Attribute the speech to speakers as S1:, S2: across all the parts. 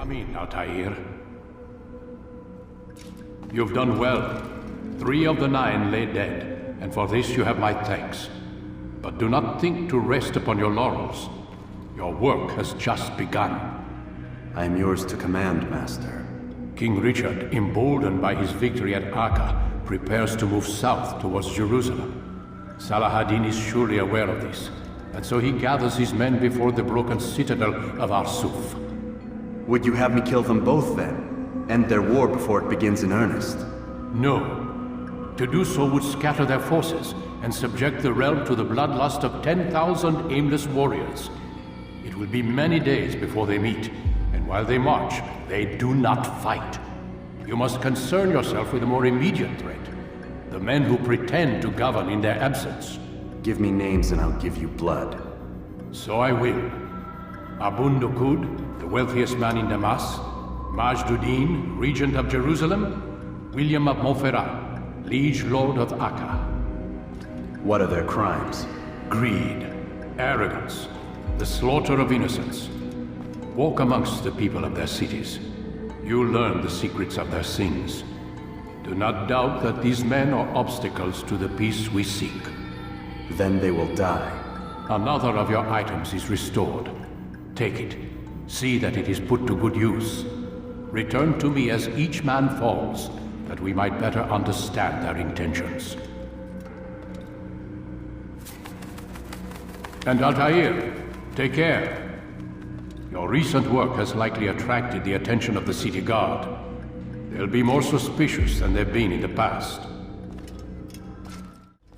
S1: Come in, Altair. You've done well. 3 of the 9 lay dead, and for this you have my thanks. But do not think to rest upon your laurels. Your work has just begun.
S2: I am yours to command, Master.
S1: King Richard, emboldened by his victory at Acre, prepares to move south towards Jerusalem. Salah-ad-Din is surely aware of this, and so he gathers his men before the broken citadel of Arsuf.
S2: Would you have me kill them both then? End their war before it begins in earnest?
S1: No. To do so would scatter their forces and subject the realm to the bloodlust of 10,000 aimless warriors. It will be many days before they meet, and while they march, they do not fight. You must concern yourself with a more immediate threat. The men who pretend to govern in their absence.
S2: Give me names and I'll give you blood.
S1: So I will. Abun Dukud, the wealthiest man in Damas. Majd-ud-Din, regent of Jerusalem. William of Montferrat, liege lord of Acre.
S2: What are their crimes?
S1: Greed, arrogance, the slaughter of innocents. Walk amongst the people of their cities. You'll learn the secrets of their sins. Do not doubt that these men are obstacles to the peace we seek.
S2: Then they will die.
S1: Another of your items is restored. Take it. See that it is put to good use. Return to me as each man falls, that we might better understand their intentions. And Altair, take care. Your recent work has likely attracted the attention of the city guard. They'll be more suspicious than they've been in the past.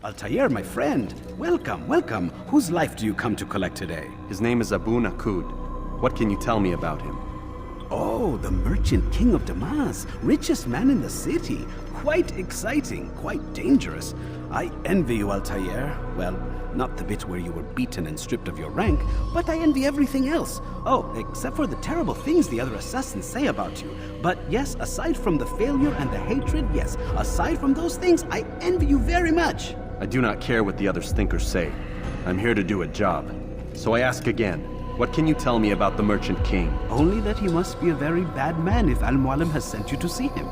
S3: Altair, my friend. Welcome, welcome. Whose life do you come to collect today?
S2: His name is Abun Akud. What can you tell me about him?
S3: Oh, the merchant king of Damas. Richest man in the city. Quite exciting, quite dangerous. I envy you, Altair. Well, not the bit where you were beaten and stripped of your rank, but I envy everything else. Oh, except for the terrible things the other assassins say about you. But yes, aside from the failure and the hatred, yes, aside from those things, I envy you very much.
S2: I do not care what the others think or say. I'm here to do a job. So I ask again, what can you tell me about the Merchant King?
S3: Only that he must be a very bad man if Al-Mualim has sent you to see him.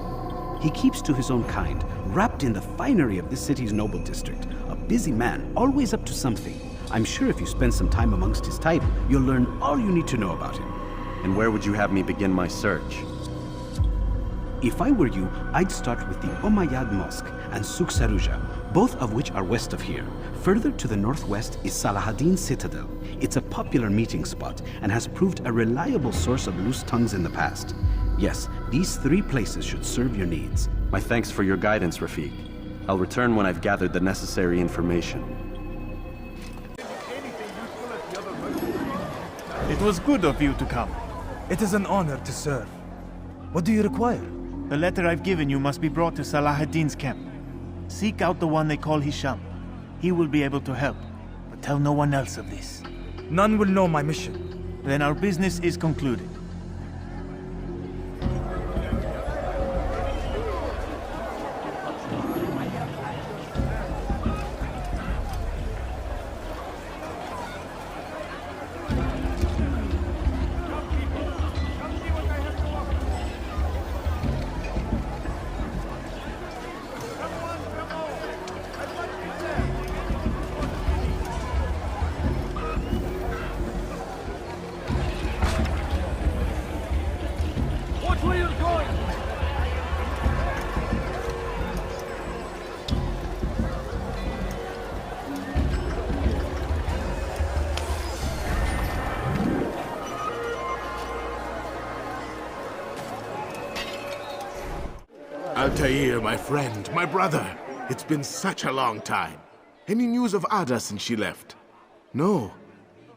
S3: He keeps to his own kind, wrapped in the finery of this city's noble district. A busy man, always up to something. I'm sure if you spend some time amongst his type, you'll learn all you need to know about him.
S2: And where would you have me begin my search?
S3: If I were you, I'd start with the Umayyad Mosque and Souk Saruja, both of which are west of here. Further to the northwest is Salah-ad-Din Citadel. It's a popular meeting spot and has proved a reliable source of loose tongues in the past. Yes, these 3 places should serve your needs.
S2: My thanks for your guidance, Rafiq. I'll return when I've gathered the necessary information.
S4: It was good of you to come.
S5: It is an honor to serve. What do you require?
S4: The letter I've given you must be brought to Salah-ad-Din's camp. Seek out the one they call Hisham. He will be able to help, but tell no one else of this.
S5: None will know my mission.
S4: Then our business is concluded.
S6: Altair, my friend, my brother. It's been such a long time. Any news of Ada since she left? No.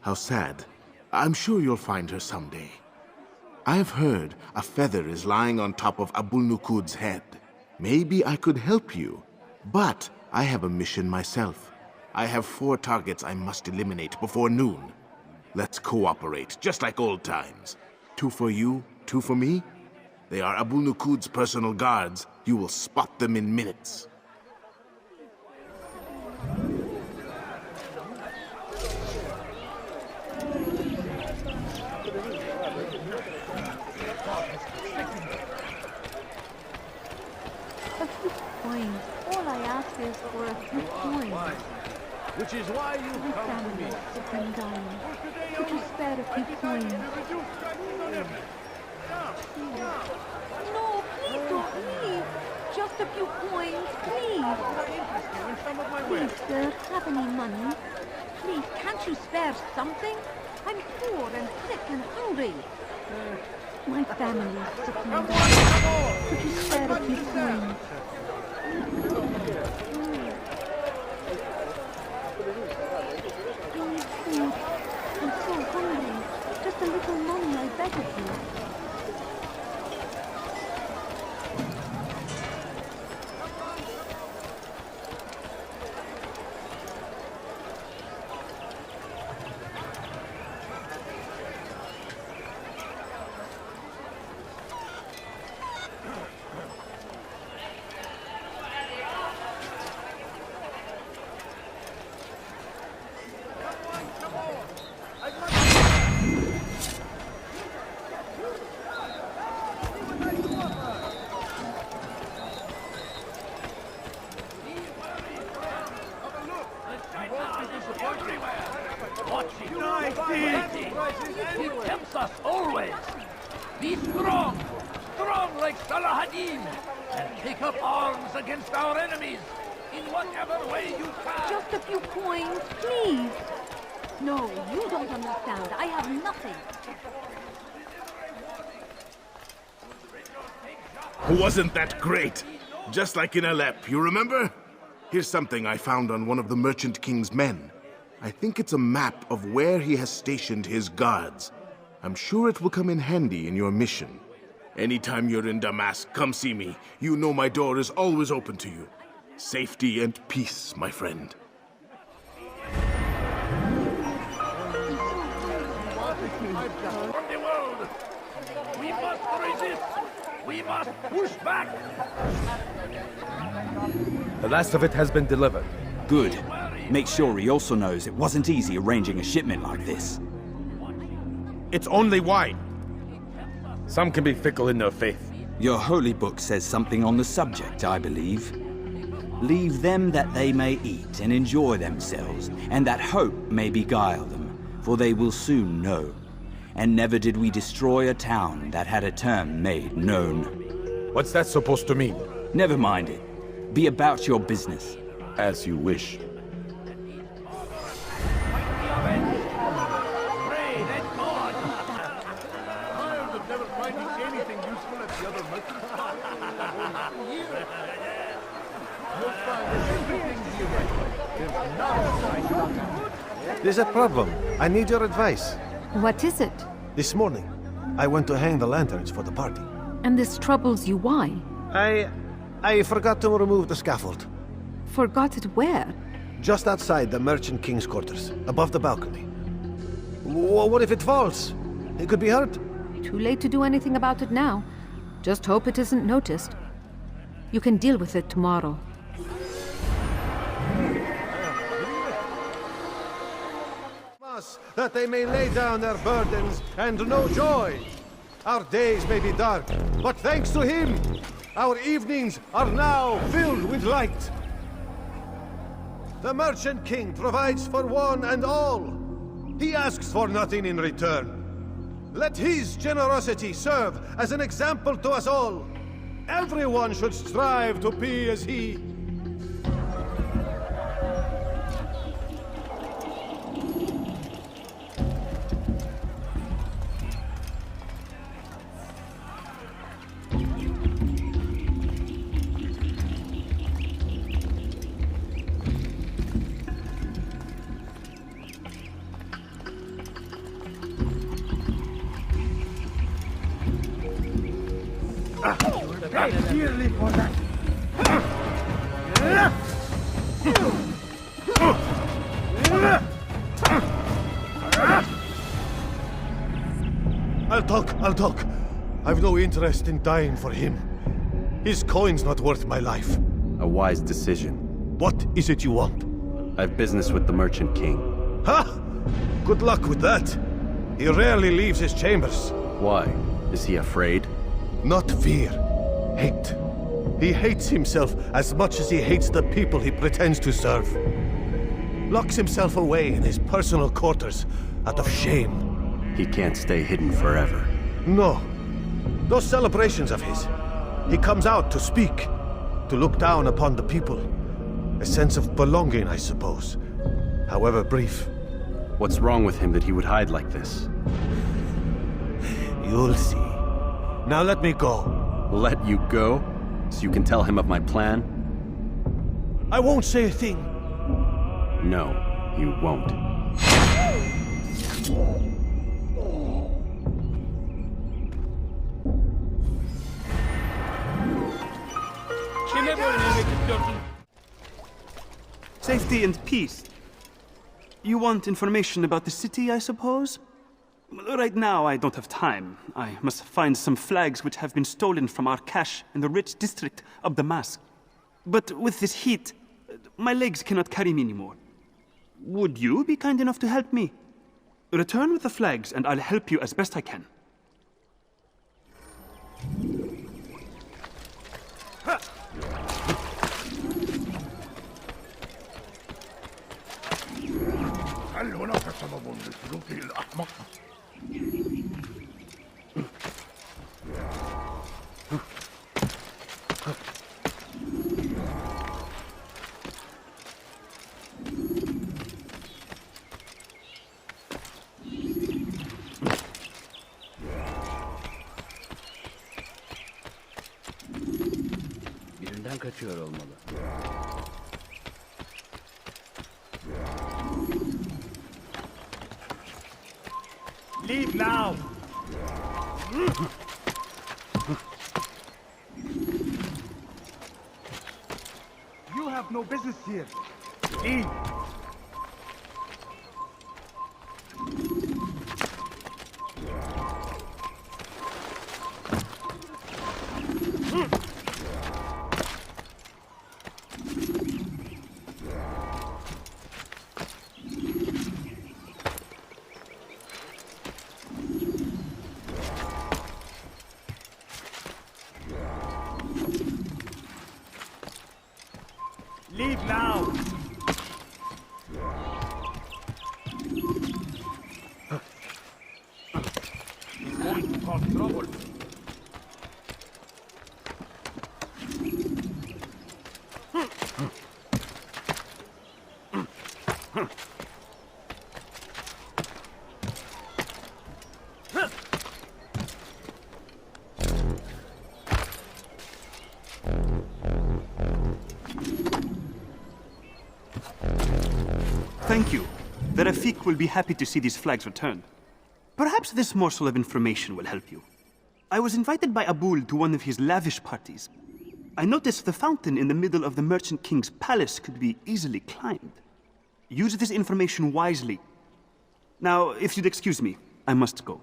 S6: How sad. I'm sure you'll find her someday. I've heard a feather is lying on top of Abul Nukud's head. Maybe I could help you, but I have a mission myself. I have 4 targets I must eliminate before noon. Let's cooperate, just like old times. 2 for you, 2 for me. They are Abul Nukud's personal guards. You will spot them in minutes.
S7: for a few coins.
S8: Which is why you come to me.
S7: Sick and dying. Could you spare a few coins? No, please don't leave. Just a few coins, please. Please, sir, have any money? Please, can't you spare something? I'm poor and sick and hungry. My family is sick and dying. Could you spare a few coins? Please, food. I'm so hungry. Just a little money, I beg of you.
S8: He tempts us always. Be strong, strong like Salahadin, and take up arms against our enemies in whatever way you can.
S7: Just a few coins, please. No, you don't understand. I have nothing.
S6: Wasn't that great? Just like in Alep, you remember? Here's something I found on one of the Merchant King's men. I think it's a map of where he has stationed his guards. I'm sure it will come in handy in your mission. Anytime you're in Damascus, come see me. You know my door is always open to you. Safety and peace, my friend.
S8: From the world, we must resist. We must push back.
S9: The last of it has been delivered.
S10: Good. Make sure he also knows it wasn't easy arranging a shipment like this.
S9: It's only wine. Some can be fickle in their faith.
S10: Your holy book says something on the subject, I believe. Leave them that they may eat and enjoy themselves, and that hope may beguile them, for they will soon know. And never did we destroy a town that had a term made known.
S9: What's that supposed to mean?
S10: Never mind it. Be about your business.
S2: As you wish.
S11: There's a problem. I need your advice.
S7: What is it?
S11: This morning, I went to hang the lanterns for the party.
S7: And this troubles you, why?
S11: I forgot to remove the scaffold.
S7: Forgot it where?
S11: Just outside the Merchant King's quarters, above the balcony. What if it falls? It could be hurt.
S7: Too late to do anything about it now. Just hope it isn't noticed. You can deal with it tomorrow.
S11: That they may lay down their burdens and know joy. Our days may be dark, but thanks to him, our evenings are now filled with light. The Merchant King provides for one and all. He asks for nothing in return. Let his generosity serve as an example to us all. Everyone should strive to be as he.
S8: Dearly for that.
S11: I'll talk. I've no interest in dying for him. His coin's not worth my life.
S2: A wise decision.
S11: What is it you want?
S2: I've business with the Merchant King.
S11: Ha! Good luck with that. He rarely leaves his chambers.
S2: Why? Is he afraid?
S11: Not fear. Hate. He hates himself as much as he hates the people he pretends to serve. Locks himself away in his personal quarters out of shame.
S2: He can't stay hidden forever.
S11: No. Those celebrations of his, he comes out to speak, to look down upon the people. A sense of belonging, I suppose, however brief.
S2: What's wrong with him that he would hide like this?
S11: You'll see. Now let me go.
S2: Let you go? So you can tell him of my plan?
S11: I won't say a thing.
S2: No, you won't.
S12: Safety and peace. You want information about the city, I suppose? Well, right now, I don't have time. I must find some flags which have been stolen from our cache in the rich district of Damascus. But with this heat, my legs cannot carry me anymore. Would you be kind enough to help me? Return with the flags, and I'll help you as best I can.
S13: Birinden kaçıyor olmalı.
S4: Leave now! You have no business here. Leave! Leave now! He's going to cause trouble.
S12: Thank you. The Rafik will be happy to see these flags returned. Perhaps this morsel of information will help you. I was invited by Abul to one of his lavish parties. I noticed the fountain in the middle of the Merchant King's palace could be easily climbed. Use this information wisely. Now, if you'd excuse me, I must go.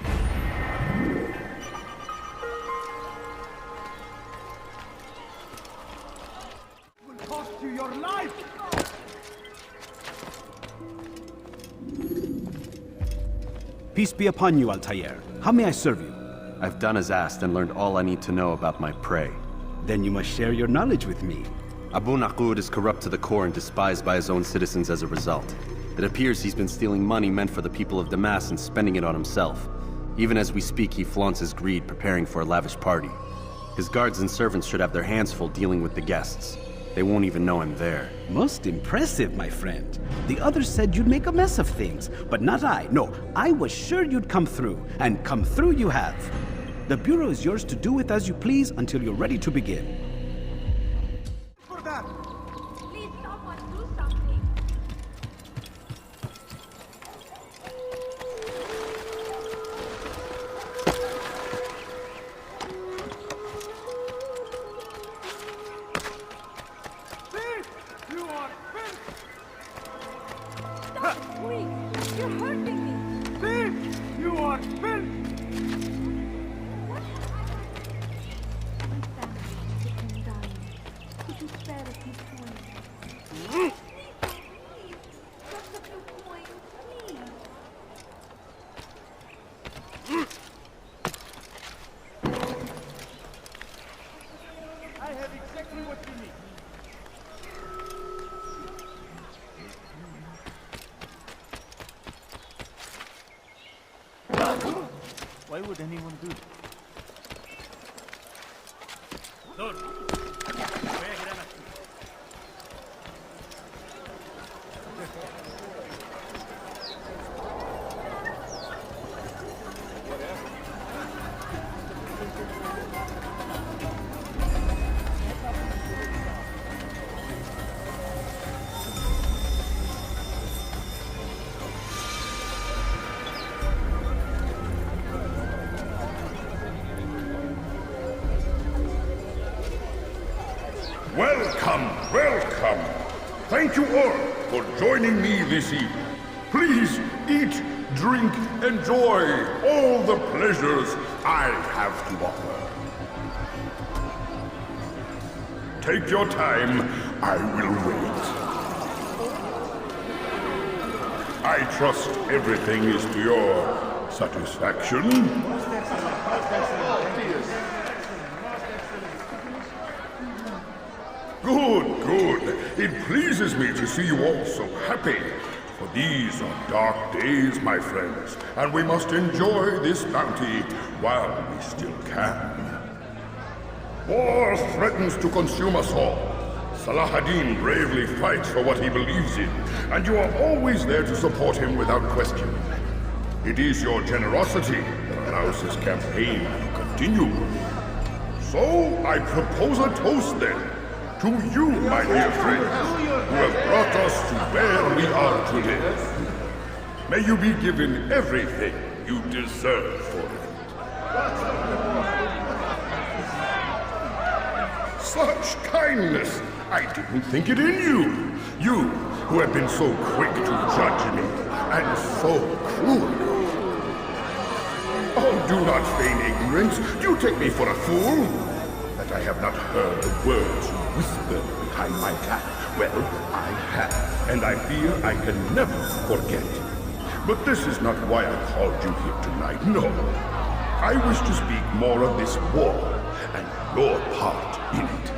S4: It will cost you your life!
S3: Peace be upon you, Altair. How may I serve you?
S2: I've done as asked and learned all I need to know about my prey.
S3: Then you must share your knowledge with me.
S2: Abu Naqud is corrupt to the core and despised by his own citizens as a result. It appears he's been stealing money meant for the people of Damascus and spending it on himself. Even as we speak, he flaunts his greed, preparing for a lavish party. His guards and servants should have their hands full dealing with the guests. They won't even know I'm there.
S3: Most impressive, my friend. The others said you'd make a mess of things, but not I. No, I was sure you'd come through, and come through you have. The Bureau is yours to do with as you please until you're ready to begin.
S4: For that!
S7: Please, someone do something.
S4: You are fit!
S7: Please, you're hurting me.
S4: Thief! You are fit!
S7: Could you spare a few coins? Just a few coins, please.
S4: Why would anyone do that?
S14: Welcome, welcome. Thank you all for joining me this evening. Please eat, drink, enjoy all the pleasures I have to offer. Take your time, I will wait. I trust everything is to your satisfaction. Good, good. It pleases me to see you all so happy. For these are dark days, my friends, and we must enjoy this bounty while we still can. War threatens to consume us all. Salah ad-Din bravely fights for what he believes in, and you are always there to support him without question. It is your generosity that allows this campaign to continue. So, I propose a toast then. To you, my dear friends, who have brought us to where we are today. May you be given everything you deserve for it. Such kindness! I didn't think it in you. You, who have been so quick to judge me, and so cruel. Oh, do not feign ignorance. You take me for a fool. That I have not heard the words you whisper behind my back. Well, I have, and I fear I can never forget. But this is not why I called you here tonight, no. I wish to speak more of this war, and your part in it.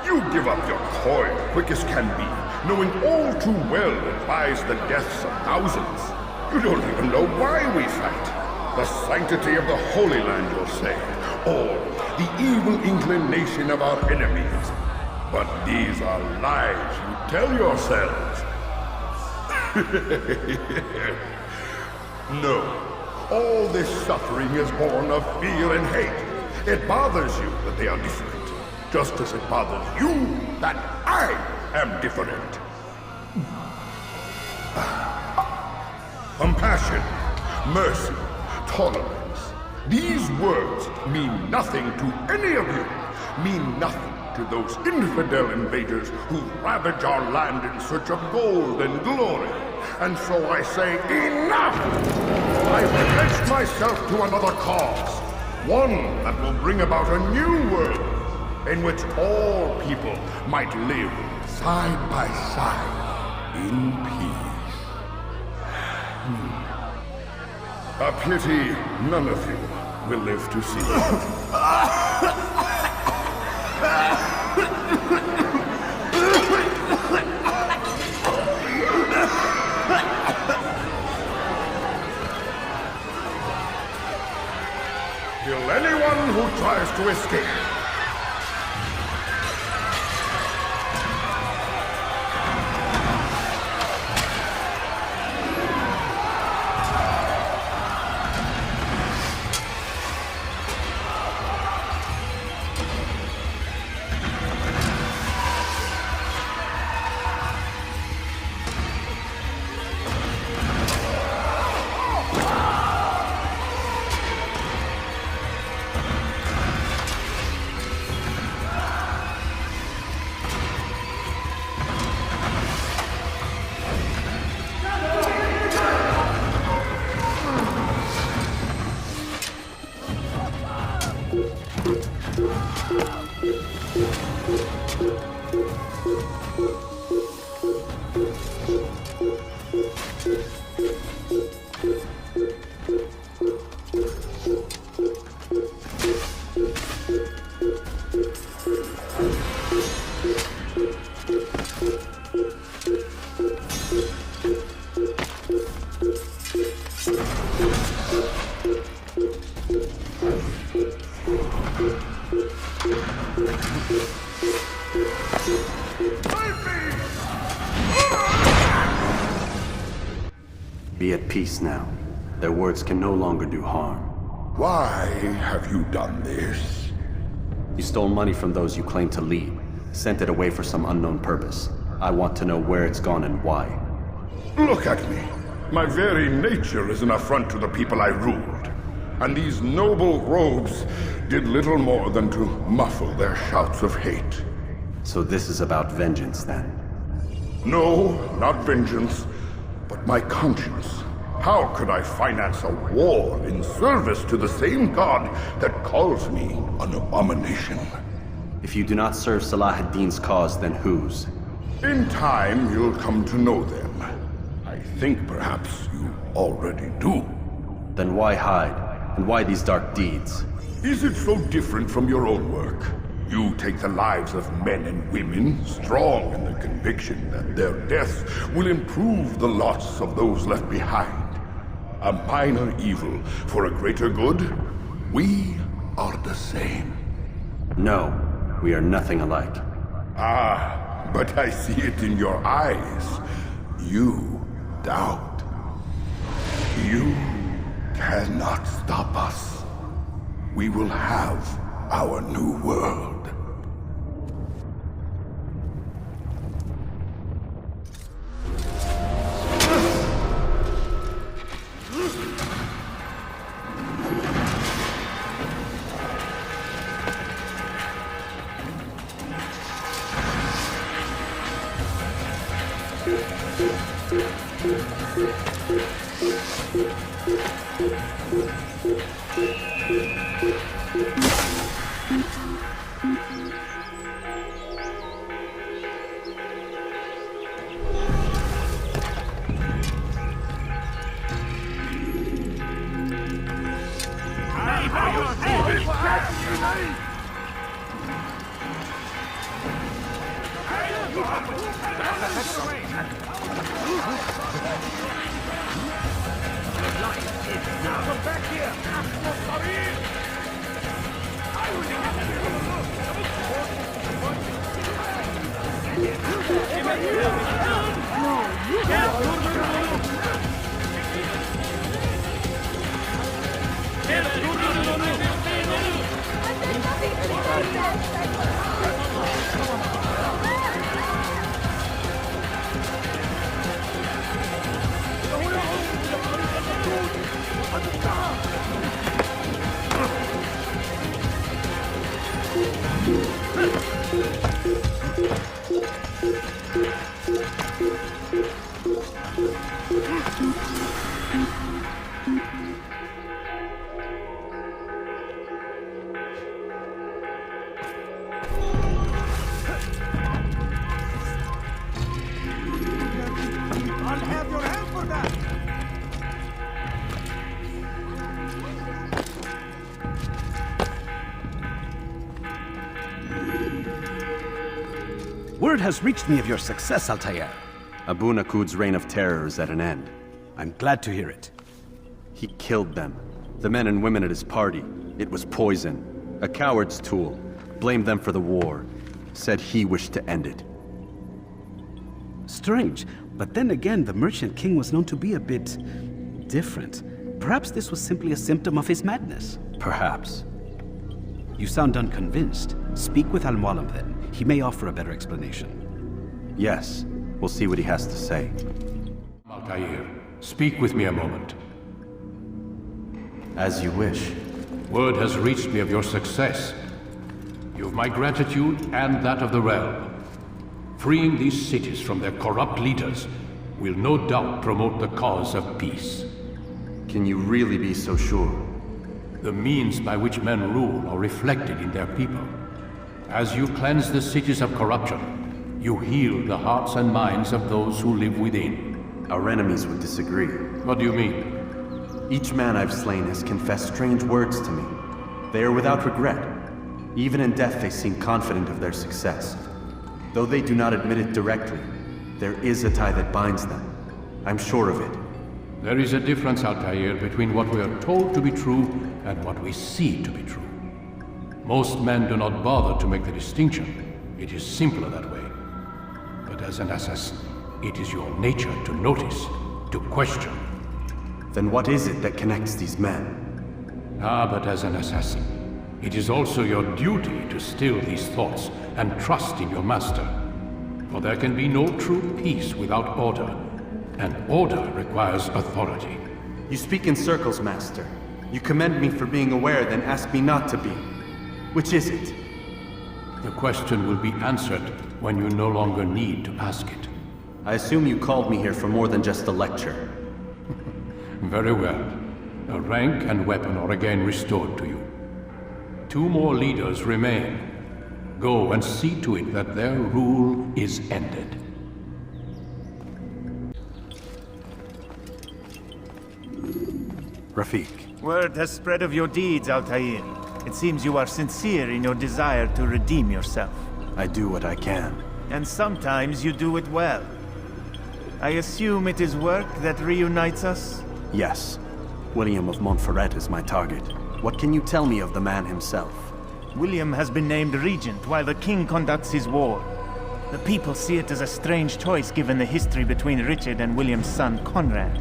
S14: You give up your coin quick as can be, knowing all too well it buys the deaths of thousands. You don't even know why we fight. The sanctity of the Holy Land, you'll say, or the evil inclination of our enemies. But these are lies you tell yourselves. No, all this suffering is born of fear and hate. It bothers you that they are different, just as it bothers you that I am different. Compassion, mercy, tolerance. These words mean nothing to any of you, mean nothing to those infidel invaders who ravage our land in search of gold and glory. And so I say, enough! I've pledged myself to another cause, one that will bring about a new world, in which all people might live side by side in peace. A pity none of you will live to see it. Kill anyone who tries to escape.
S2: Be at peace now. Their words can no longer do harm.
S14: Why have you done this?
S2: You stole money from those you claim to lead, sent it away for some unknown purpose. I want to know where it's gone and why.
S14: Look at me. My very nature is an affront to the people I ruled. And these noble robes did little more than to muffle their shouts of hate.
S2: So this is about vengeance, then?
S14: No, not vengeance, but my conscience. How could I finance a war in service to the same god that calls me an abomination?
S2: If you do not serve Salah ad-Din's cause, then whose?
S14: In time, you'll come to know them. I think perhaps you already do.
S2: Then why hide? And why these dark deeds?
S14: Is it so different from your own work? You take the lives of men and women, strong in the conviction that their deaths will improve the lots of those left behind. A minor evil for a greater good? We are the same.
S2: No, we are nothing alike.
S14: Ah, but I see it in your eyes. You doubt. You cannot stop us. We will have our new world.
S3: Word has reached me of your success, Altair.
S2: Abu Nakud's reign of terror is at an end.
S3: I'm glad to hear it.
S2: He killed them. The men and women at his party. It was poison. A coward's tool. Blamed them for the war. Said he wished to end it.
S3: Strange, but then again, the Merchant King was known to be a bit different. Perhaps this was simply a symptom of his madness.
S2: Perhaps.
S3: You sound unconvinced. Speak with Al-Mualim then. He may offer a better explanation.
S2: Yes. We'll see what he has to say.
S1: Altair, speak with me a moment.
S2: As you wish.
S1: Word has reached me of your success. You have my gratitude and that of the realm. Freeing these cities from their corrupt leaders will no doubt promote the cause of peace.
S2: Can you really be so sure?
S1: The means by which men rule are reflected in their people. As you cleanse the cities of corruption, you heal the hearts and minds of those who live within.
S2: Our enemies would disagree.
S1: What do you mean?
S2: Each man I've slain has confessed strange words to me. They are without regret. Even in death they seem confident of their success. Though they do not admit it directly, there is a tie that binds them. I'm sure of it.
S1: There is a difference, Altair, between what we are told to be true and what we see to be true. Most men do not bother to make the distinction. It is simpler that way. But as an assassin, it is your nature to notice, to question,
S2: Then what is it that connects these men?
S1: Ah, but as an assassin, it is also your duty to still these thoughts and trust in your master. For there can be no true peace without order, and order requires authority.
S2: You speak in circles, Master. You commend me for being aware, then ask me not to be. Which is it?
S1: The question will be answered when you no longer need to ask it.
S2: I assume you called me here for more than just a lecture.
S1: Very well. A rank and weapon are again restored to you. 2 more leaders remain. Go and see to it that their rule is ended.
S2: Rafik.
S4: Word has spread of your deeds, Altair. It seems you are sincere in your desire to redeem yourself.
S2: I do what I can.
S4: And sometimes you do it well. I assume it is work that reunites us?
S2: Yes. William of Montferrat is my target. What can you tell me of the man himself?
S4: William has been named regent while the king conducts his war. The people see it as a strange choice given the history between Richard and William's son Conrad.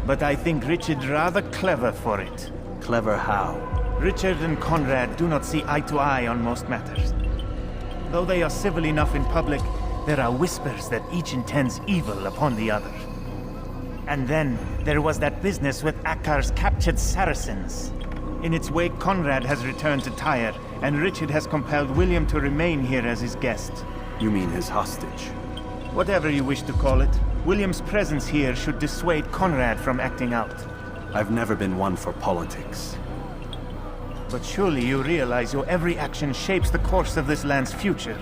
S4: But I think Richard's rather clever for it.
S2: Clever how?
S4: Richard and Conrad do not see eye to eye on most matters. Though they are civil enough in public, there are whispers that each intends evil upon the other. And then, there was that business with Akkar's captured Saracens. In its wake, Conrad has returned to Tyre, and Richard has compelled William to remain here as his guest.
S2: You mean his hostage?
S4: Whatever you wish to call it, William's presence here should dissuade Conrad from acting out.
S2: I've never been one for politics.
S4: But surely you realize your every action shapes the course of this land's future.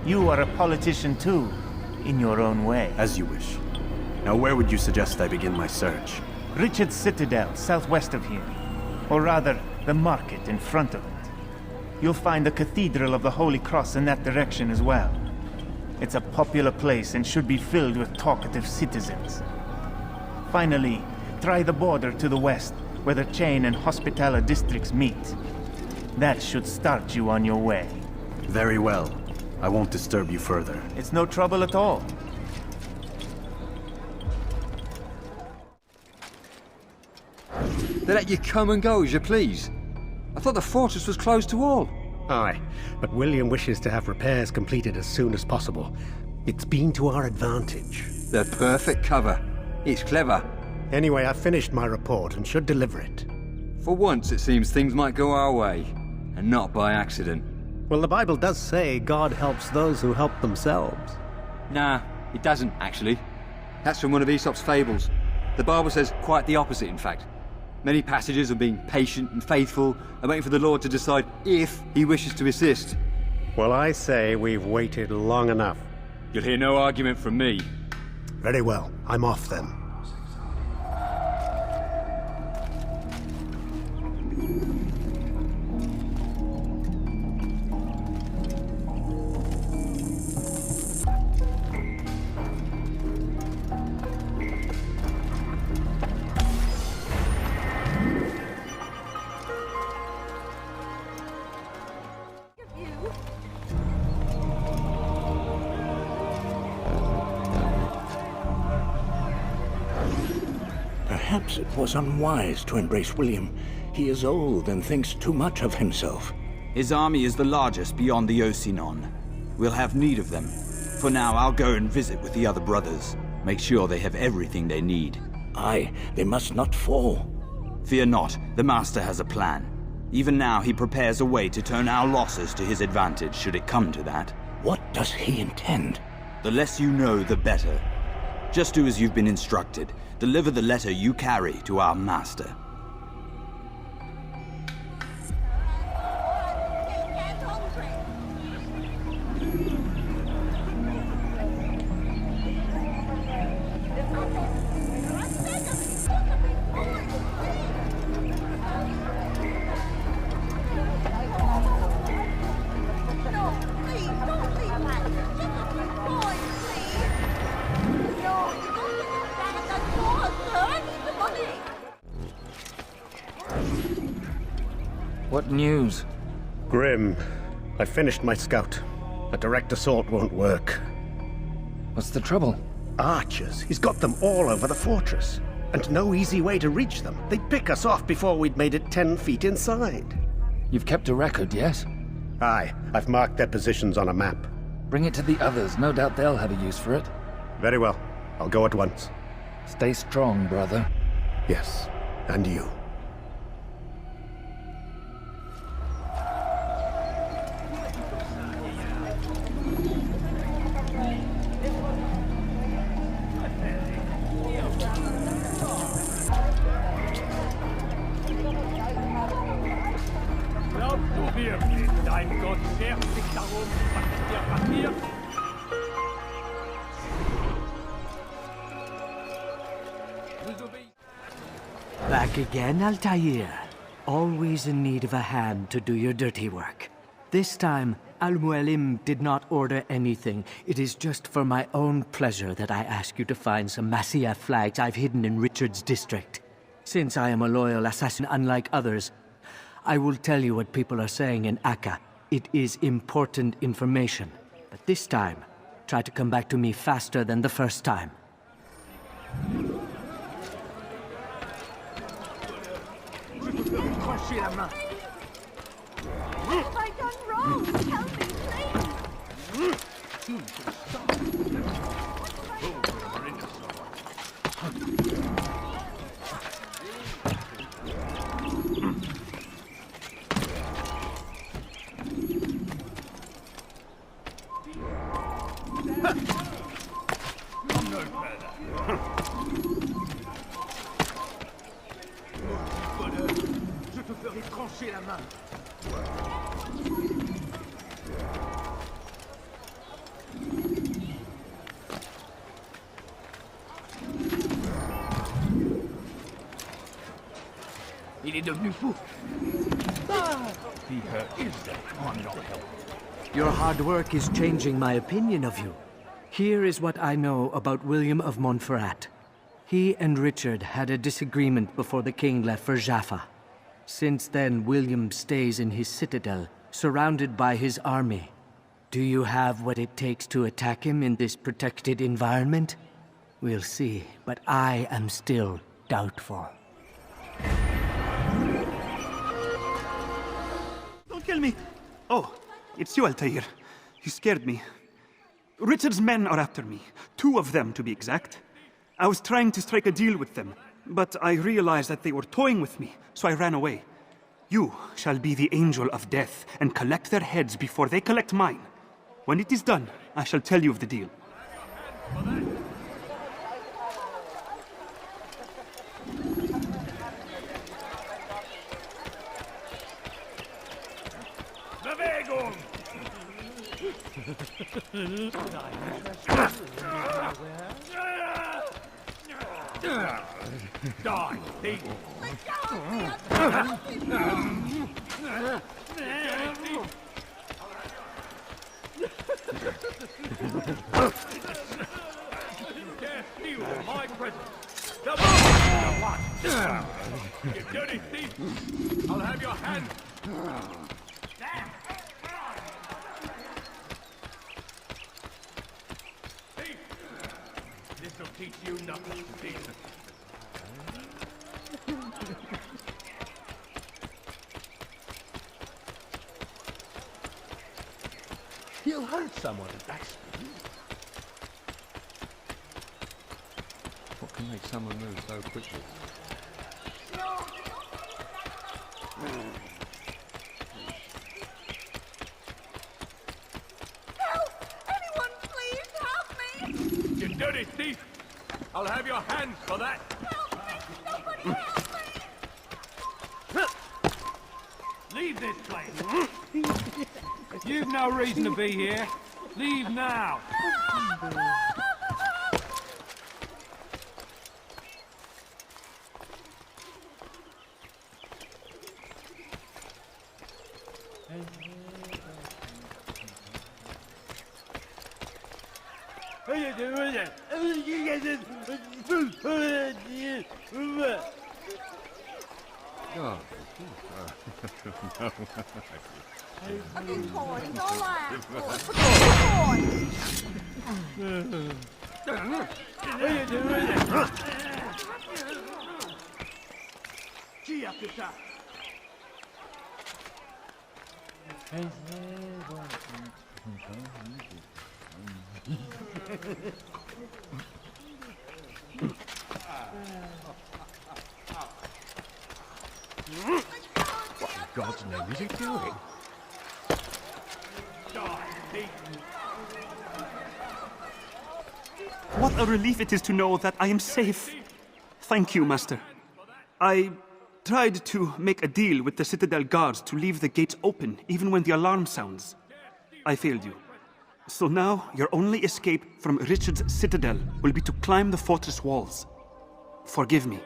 S4: You are a politician too, in your own way.
S2: As you wish. Now where would you suggest I begin my search?
S4: Richard's Citadel, southwest of here. Or rather, the market in front of it. You'll find the Cathedral of the Holy Cross in that direction as well. It's a popular place and should be filled with talkative citizens. Finally, try the border to the west, where the Chain and Hospitaller districts meet. That should start you on your way.
S2: Very well. I won't disturb you further.
S4: It's no trouble at all.
S13: They let you come and go as you please. I thought the fortress was closed to all.
S15: Aye, but William wishes to have repairs completed as soon as possible. It's been to our advantage.
S13: The perfect cover. It's clever.
S15: Anyway, I've finished my report and should deliver it.
S13: For once, it seems things might go our way, and not by accident.
S15: Well, the Bible does say God helps those who help themselves.
S13: Nah, it doesn't, actually. That's from one of Aesop's fables. The Bible says quite the opposite, in fact. Many passages of being patient and faithful and waiting for the Lord to decide if he wishes to assist.
S15: Well, I say we've waited long enough.
S13: You'll hear no argument from me.
S15: Very well. I'm off then.
S16: Perhaps it was unwise to embrace William. He is old and thinks too much of himself.
S10: His army is the largest beyond the Ocinon. We'll have need of them. For now, I'll go and visit with the other brothers. Make sure they have everything they need.
S16: Aye, they must not fall.
S10: Fear not, the Master has a plan. Even now, he prepares a way to turn our losses to his advantage, should it come to that.
S16: What does he intend?
S10: The less you know, the better. Just do as you've been instructed. Deliver the letter you carry to our master.
S17: What news?
S15: Grim. I finished my scout. A direct assault won't work.
S17: What's the trouble?
S15: Archers. He's got them all over the fortress. And no easy way to reach them. They'd pick us off before we'd made it 10 feet inside.
S17: You've kept a record, yes?
S15: Aye, I've marked their positions on a map.
S17: Bring it to the others. No doubt they'll have a use for it.
S15: Very well. I'll go at once.
S17: Stay strong, brother.
S15: Yes, and you.
S8: Glaubst du wirklich, dein Gott schert sich darum, was mit dir passiert?
S18: Back again, Altair. Always in need of a hand to do your dirty work. This time, Al-Mualim did not order anything. It is just for my own pleasure that I ask you to find some Masyaf flags I've hidden in Richard's district. Since I am a loyal assassin unlike others, I will tell you what people are saying in Akka. It is important information. But this time, try to come back to me faster than the first time.
S7: What have I done wrong? Tell me,
S8: Come no further. Je te ferai trancher la main. Il est devenu fou. Be her is dead. I'm not helping.
S18: Your hard work is changing my opinion of you. Here is what I know about William of Montferrat. He and Richard had a disagreement before the king left for Jaffa. Since then, William stays in his citadel, surrounded by his army. Do you have what it takes to attack him in this protected environment? We'll see, but I am still doubtful.
S12: Don't kill me! Oh, it's you, Altair. You scared me. Richard's men are after me. 2 of them, to be exact. I was trying to strike a deal with them, but I realized that they were toying with me, so I ran away. You shall be the Angel of Death and collect their heads before they collect mine. When it is done, I shall tell you of the deal.
S8: Bewegung! Die, thief! You dare steal my present? You dirty thief! I'll have your hand! Thief! This'll teach you nothing, thief!
S1: He'll hurt someone at that speed.
S13: What can make someone move so quickly?
S7: help! Anyone, please help me!
S8: You dirty thief! I'll have your hands for that!
S7: Help me! Somebody help me!
S8: Leave this place! You've no reason to be here. Leave now!
S7: A good coin, all I ask for. A good coin!
S14: What in God's name is he doing?
S12: What a relief it is to know that I am safe. Thank you, Master. I tried to make a deal with the Citadel guards to leave the gates open even when the alarm sounds. I failed you. So now, your only escape from Richard's Citadel will be to climb the fortress walls. Forgive me.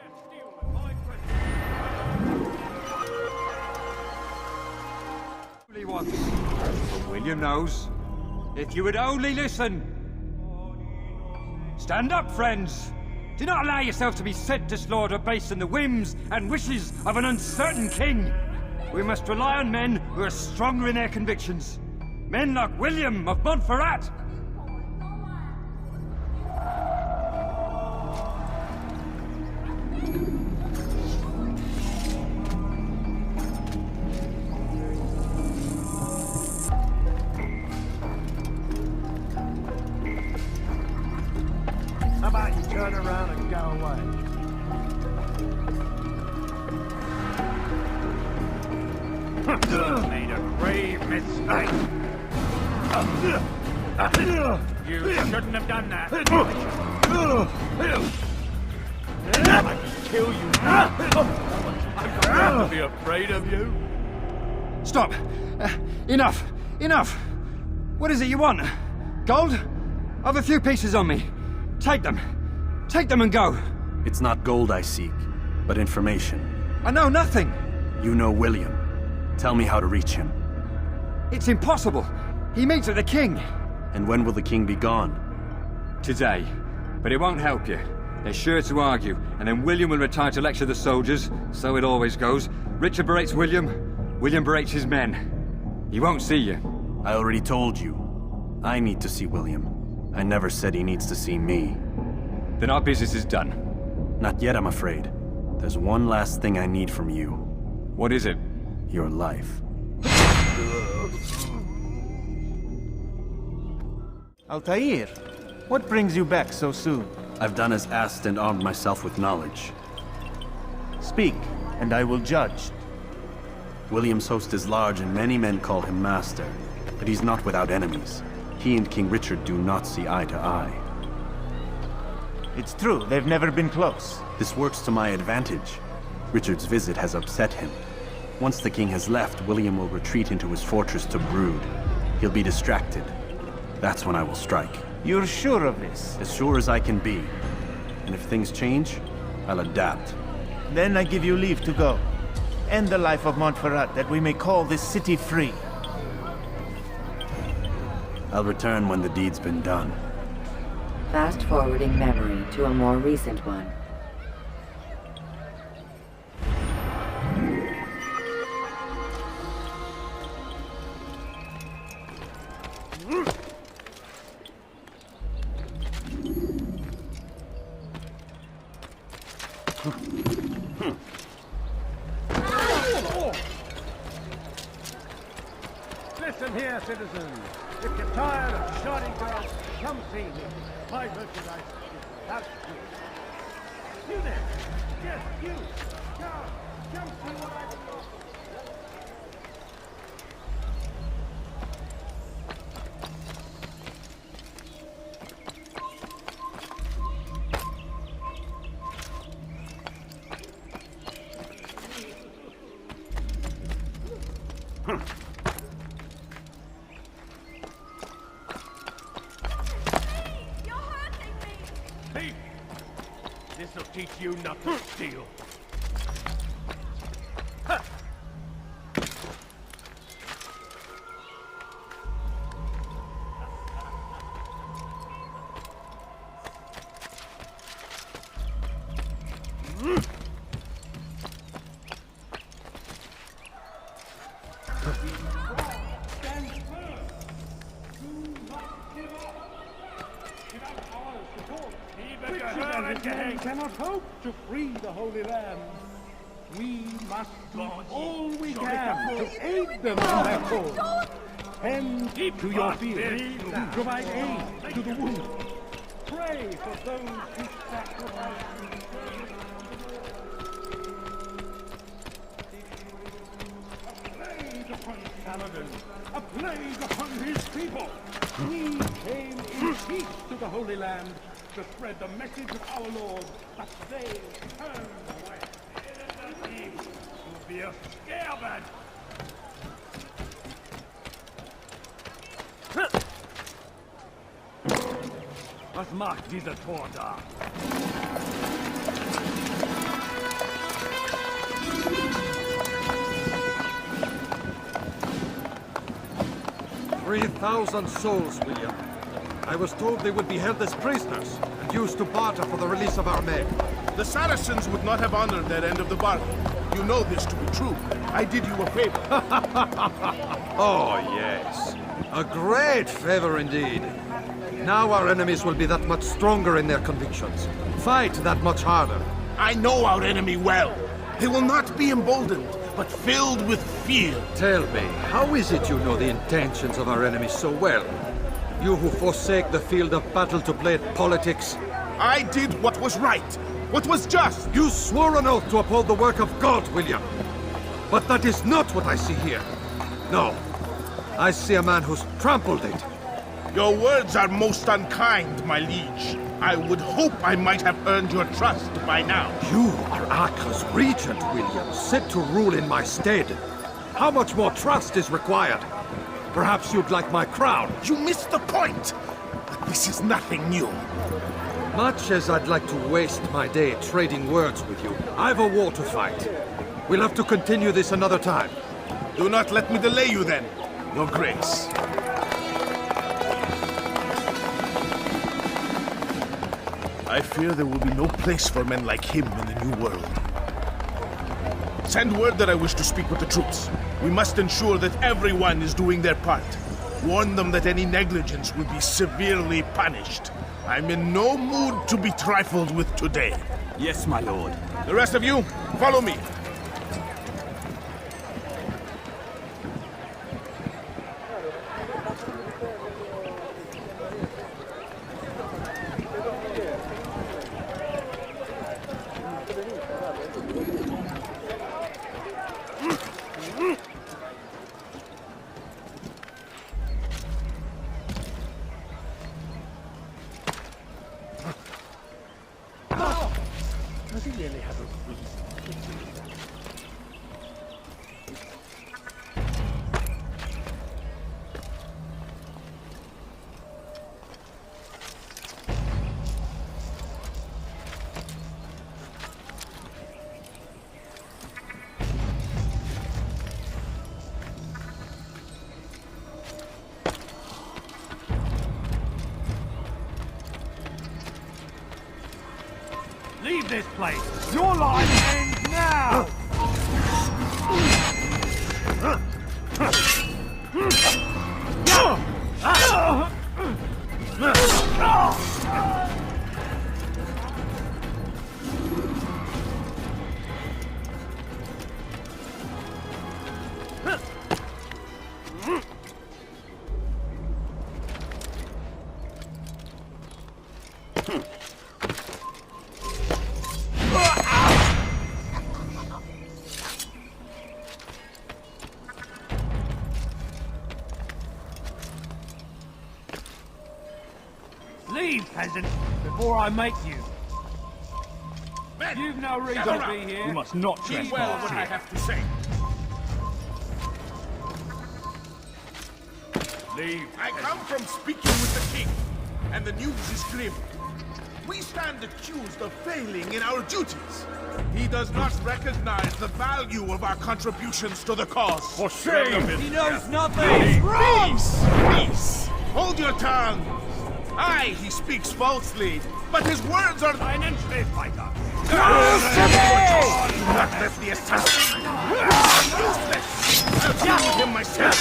S13: William knows. If you would only listen. Stand up, friends. Do not allow yourself to be sent to slaughter based on the whims and wishes of an uncertain king. We must rely on men who are stronger in their convictions. Men like William of Montferrat.
S8: How about you turn around and go away? You made a grave mistake. You shouldn't have done that. I can kill you now. I'm not to be afraid of you.
S13: Stop! Enough! Enough! What is it you want? Gold? I've a few pieces on me. Take them. Take them and go.
S2: It's not gold I seek, but information.
S13: I know nothing.
S2: You know William. Tell me how to reach him.
S13: It's impossible. He meets with the king.
S2: And when will the king be gone?
S13: Today. But it won't help you. They're sure to argue, and then William will retire to lecture the soldiers. So it always goes. Richard berates William. William berates his men. He won't see you.
S2: I already told you. I need to see William. I never said he needs to see me.
S13: Then our business is done.
S2: Not yet, I'm afraid. There's one last thing I need from you.
S13: What is it?
S2: Your life.
S4: Altair, what brings you back so soon?
S2: I've done as asked and armed myself with knowledge.
S4: Speak, and I will judge.
S2: William's host is large and many men call him master, but he's not without enemies. He and King Richard do not see eye to eye.
S4: It's true, they've never been close.
S2: This works to my advantage. Richard's visit has upset him. Once the king has left, William will retreat into his fortress to brood. He'll be distracted. That's when I will strike.
S4: You're sure of this?
S2: As sure as I can be. And if things change, I'll adapt.
S4: Then I give you leave to go. End the life of Montferrat, that we may call this city free.
S2: I'll return when the deed's been done.
S19: Fast-forwarding memory to a more recent one.
S8: Listen here, citizens. If you're tired of shoddy girls, come see me. My merchandise is without you. You there. Yes, you. Come see what I can do. This'll teach you not to steal. Stand firm. Do not give up. Without our support,
S20: cannot hope to free the Holy Land. We must do all we can to aid them in their cause. Tend to your fields, provide aid to the wounded. Pray for those who sacrifice. A plague upon Saladin, a plague upon his people. We came in peace to the Holy Land to spread the message of our Lord, but they turned away. He will be a scared. Was macht dieser Tor da?
S11: 3,000 souls, William. I was told they would be held as prisoners and used to barter for the release of our men.
S6: The Saracens would not have honored their end of the bargain. You know this to be true. I did you a favor.
S11: Oh, yes. A great favor indeed. Now our enemies will be that much stronger in their convictions. Fight that much harder.
S6: I know our enemy well. They will not be emboldened, but filled with fear.
S11: Tell me, how is it you know the intentions of our enemies so well? You who forsake the field of battle to play at politics?
S6: I did what was right, what was just.
S11: You swore an oath to uphold the work of God, William. But that is not what I see here. No. I see a man who's trampled it.
S6: Your words are most unkind, my liege. I would hope I might have earned your trust by now.
S11: You are Acre's regent, William, set to rule in my stead. How much more trust is required? Perhaps you'd like my crown.
S6: You missed the point! But this is nothing new.
S11: Much as I'd like to waste my day trading words with you, I've a war to fight. We'll have to continue this another time.
S6: Do not let me delay you then, Your Grace. I fear there will be no place for men like him in the New World. Send word that I wish to speak with the troops. We must ensure that everyone is doing their part. Warn them that any negligence will be severely punished. I'm in no mood to be trifled with today.
S11: Yes, my lord.
S6: The rest of you, follow me.
S20: Does he really have a reason? Leave this place! Your life ends now! Leave, peasant, before I make you. You've no reason to be here. You must not trespass.
S6: Heed well what I have to say.
S20: Leave.
S6: I come from speaking with the king, and the news is grim. We stand accused of failing in our duties. He does not recognize the value of our contributions to the cause.
S20: For shame!
S6: He knows nothing! Peace! Peace! Hold your tongue! Aye, he speaks falsely, but his words are...
S20: Ein Entschliffweiter!
S6: Do not let the assassin... Useless! I'll deal with him myself!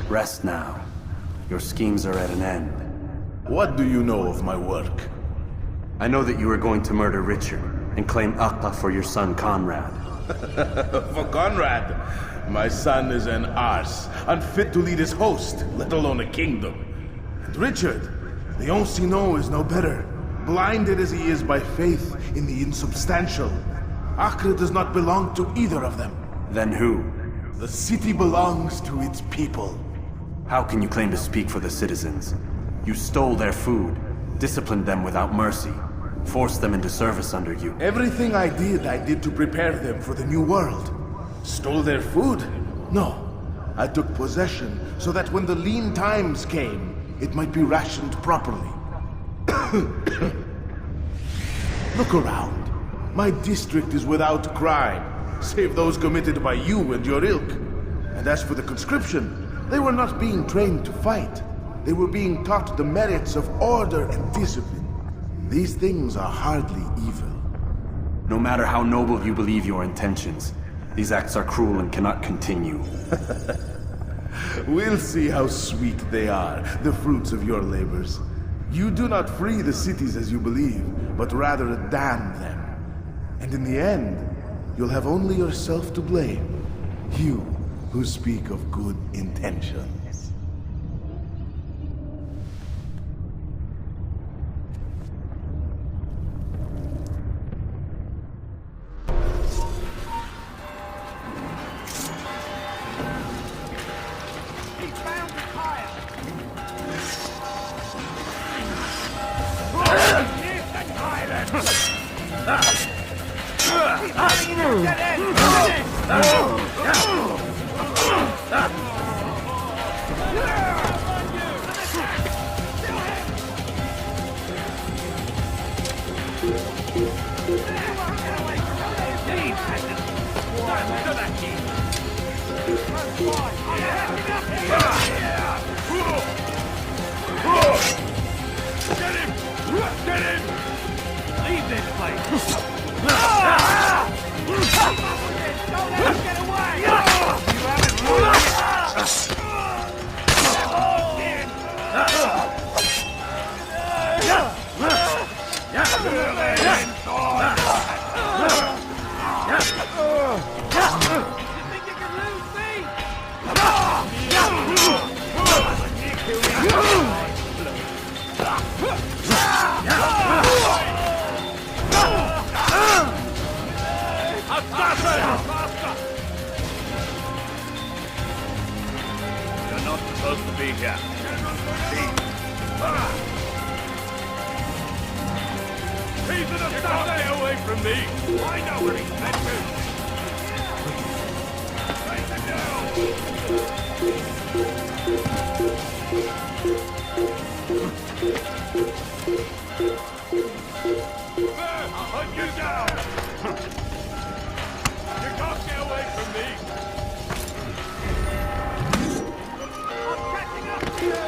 S2: Rest now. Your schemes are at an end.
S6: What do you know of my work?
S2: I know that you are going to murder Richard and claim Acre for your son Conrad.
S6: For Conrad? My son is an arse, unfit to lead his host, let alone a kingdom. And Richard, the Oncino is no better, blinded as he is by faith in the insubstantial. Acre does not belong to either of them.
S2: Then who?
S6: The city belongs to its people.
S2: How can you claim to speak for the citizens? You stole their food, disciplined them without mercy, forced them into service under you.
S6: Everything I did to prepare them for the new world. Stole their food? No. I took possession so that when the lean times came, it might be rationed properly. Look around. My district is without crime, save those committed by you and your ilk. And as for the conscription, they were not being trained to fight. They were being taught the merits of order and discipline. These things are hardly evil.
S2: No matter how noble you believe your intentions, these acts are cruel and cannot continue.
S6: We'll see how sweet they are, the fruits of your labors. You do not free the cities as you believe, but rather damn them. And in the end, you'll have only yourself to blame. You who speak of good intentions.
S20: You're not supposed to be here. He's an assassin! Stay away from me! I know where he's meant I'll hunt you down! You can't get away from me! I'm catching up to you!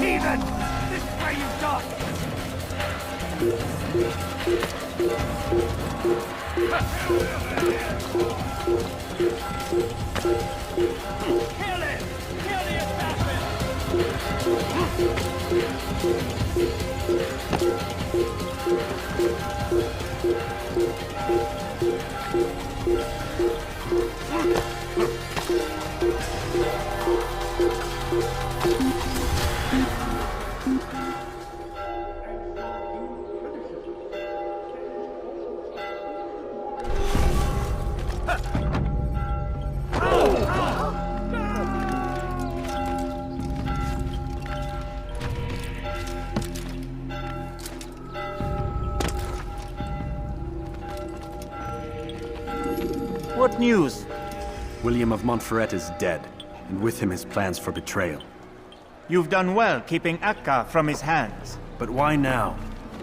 S20: Heathen! This is where you die!
S4: What news?
S2: William of Montferrat is dead, and with him his plans for betrayal.
S4: You've done well keeping Akka from his hands.
S2: But why now,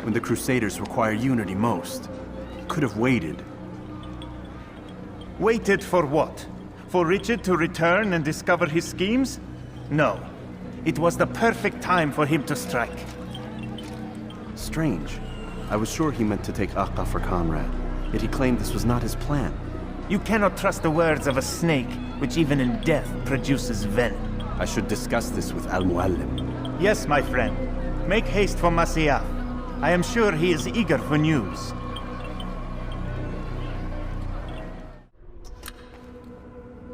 S2: when the Crusaders require unity most? Could have waited.
S4: Waited for what? For Richard to return and discover his schemes? No. It was the perfect time for him to strike.
S2: Strange. I was sure he meant to take Akka for Conrad, yet he claimed this was not his plan.
S4: You cannot trust the words of a snake, which even in death produces venom.
S2: I should discuss this with Al-Mualim.
S4: Yes, my friend. Make haste for Masyaf. I am sure he is eager for news.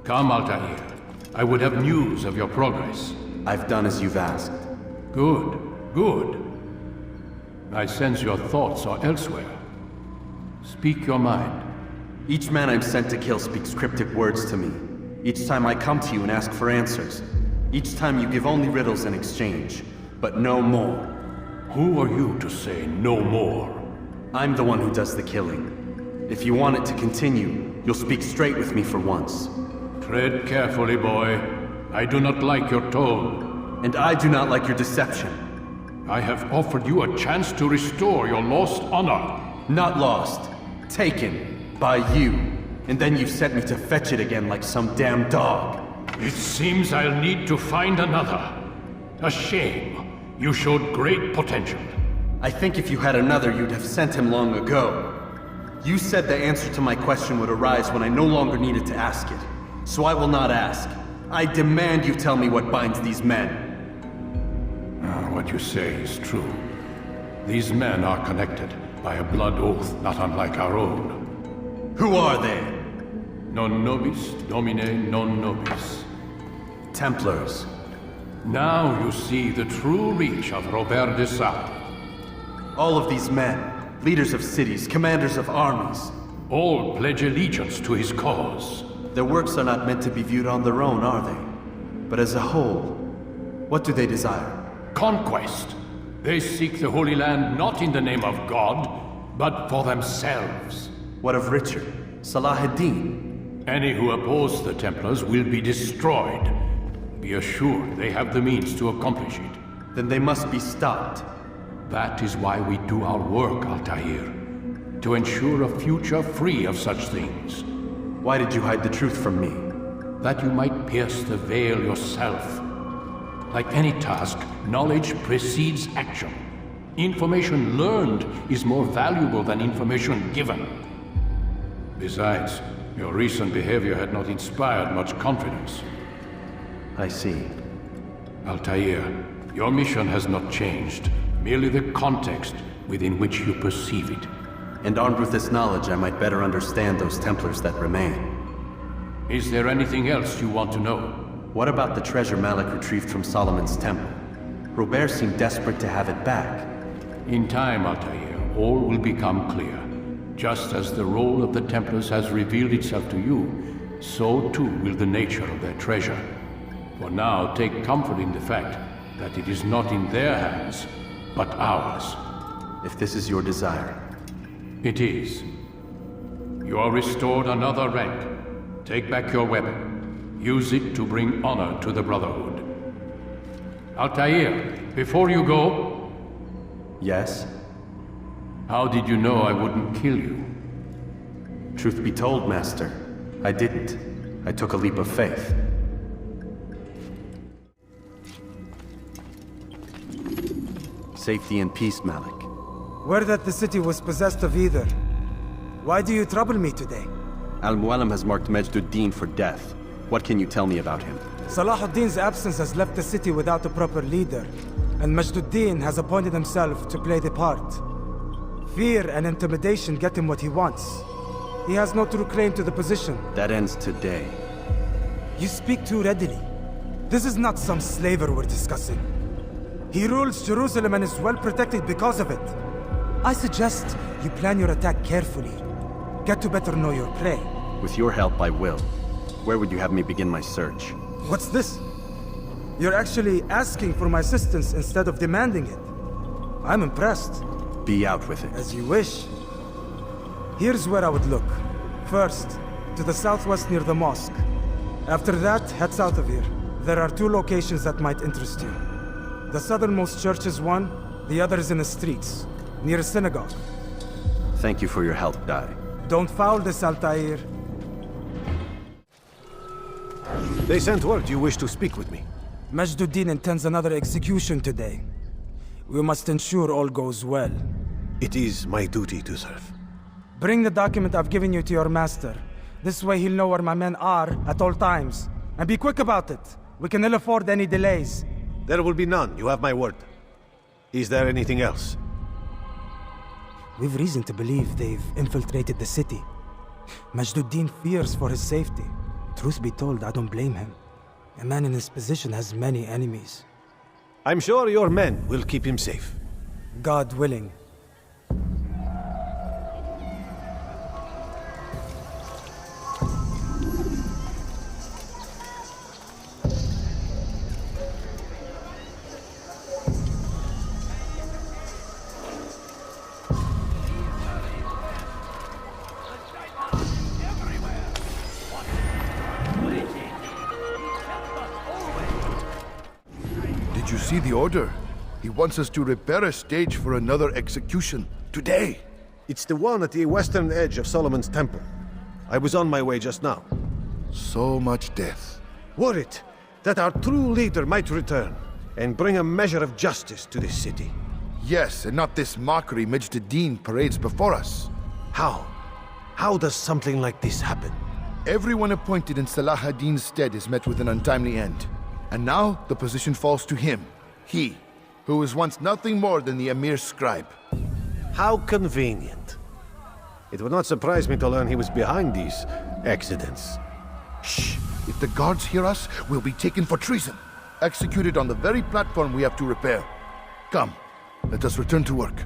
S1: Come, Altair. I would have news of your progress.
S2: I've done as you've asked.
S1: Good, good. I sense your thoughts are elsewhere. Speak your mind.
S2: Each man I'm sent to kill speaks cryptic words to me. Each time I come to you and ask for answers. Each time you give only riddles in exchange, but no more.
S1: Who are you to say no more?
S2: I'm the one who does the killing. If you want it to continue, you'll speak straight with me for once.
S1: Tread carefully, boy. I do not like your tone.
S2: And I do not like your deception.
S1: I have offered you a chance to restore your lost honor.
S2: Not lost. Taken. By you. And then you've sent me to fetch it again like some damn dog.
S1: It seems I'll need to find another. A shame. You showed great potential.
S2: I think if you had another, you'd have sent him long ago. You said the answer to my question would arise when I no longer needed to ask it. So I will not ask. I demand you tell me what binds these men.
S1: What you say is true. These men are connected by a blood oath not unlike our own.
S2: Who are they?
S1: Non nobis, domine non nobis.
S2: Templars.
S1: Now you see the true reach of Robert de Sade.
S2: All of these men, leaders of cities, commanders of armies.
S1: All pledge allegiance to his cause.
S2: Their works are not meant to be viewed on their own, are they? But as a whole, what do they desire?
S1: Conquest. They seek the Holy Land not in the name of God, but for themselves.
S2: What of Richard? Salah ad-Din?
S1: Any who oppose the Templars will be destroyed. Be assured they have the means to accomplish it.
S2: Then they must be stopped.
S1: That is why we do our work, Altair. To ensure a future free of such things.
S2: Why did you hide the truth from me?
S1: That you might pierce the veil yourself. Like any task, knowledge precedes action. Information learned is more valuable than information given. Besides, your recent behavior had not inspired much confidence.
S2: I see.
S1: Altair, your mission has not changed. Merely the context within which you perceive it.
S2: And armed with this knowledge, I might better understand those Templars that remain.
S1: Is there anything else you want to know?
S2: What about the treasure Malik retrieved from Solomon's temple? Robert seemed desperate to have it back.
S1: In time, Altair, all will become clear. Just as the role of the Templars has revealed itself to you, so too will the nature of their treasure. For now, take comfort in the fact that it is not in their hands, but ours.
S2: If this is your desire.
S1: It is. You are restored another rank. Take back your weapon. Use it to bring honor to the Brotherhood. Altair, before you go...
S2: Yes?
S1: How did you know I wouldn't kill you?
S2: Truth be told, Master, I didn't. I took a leap of faith. Safety and peace, Malik.
S5: Word that the city was possessed of either. Why do you trouble me today?
S2: Al-Mualim has marked Majd-ud-Din for death. What can you tell me about him?
S5: Salahuddin's absence has left the city without a proper leader, and Majd-ud-Din has appointed himself to play the part. Fear and intimidation get him what he wants. He has no true claim to the position.
S2: That ends today.
S5: You speak too readily. This is not some slaver we're discussing. He rules Jerusalem and is well protected because of it. I suggest you plan your attack carefully. Get to better know your prey.
S2: With your help, I will. Where would you have me begin my search?
S5: What's this? You're actually asking for my assistance instead of demanding it. I'm impressed.
S2: Be out with it.
S5: As you wish. Here's where I would look. First, to the southwest near the mosque. After that, head south of here. There are 2 locations that might interest you. The southernmost church is one, the other is in the streets, near a synagogue.
S2: Thank you for your help, Dai.
S5: Don't foul this, Altair.
S11: They sent word you wish to speak with me.
S5: Majd-ud-Din intends another execution today. We must ensure all goes well.
S11: It is my duty to serve.
S5: Bring the document I've given you to your master. This way he'll know where my men are at all times. And be quick about it. We can ill afford any delays.
S11: There will be none, you have my word. Is there anything else?
S5: We've reason to believe they've infiltrated the city. Majd-ud-Din fears for his safety. Truth be told, I don't blame him. A man in his position has many enemies.
S11: I'm sure your men will keep him safe.
S5: God willing.
S14: Did you see the order? He wants us to repair a stage for another execution. Today!
S11: It's the one at the western edge of Solomon's Temple. I was on my way just now.
S14: So much death.
S11: Worried that our true leader might return and bring a measure of justice to this city.
S14: Yes, and not this mockery Majd-ud-Din parades before us.
S11: How? How does something like this happen?
S14: Everyone appointed in Salah ad-Din's stead is met with an untimely end. And now the position falls to him. He, who was once nothing more than the Emir's scribe.
S11: How convenient. It would not surprise me to learn he was behind these accidents.
S14: Shh! If the guards hear us, we'll be taken for treason. Executed on the very platform we have to repair. Come, let us return to work.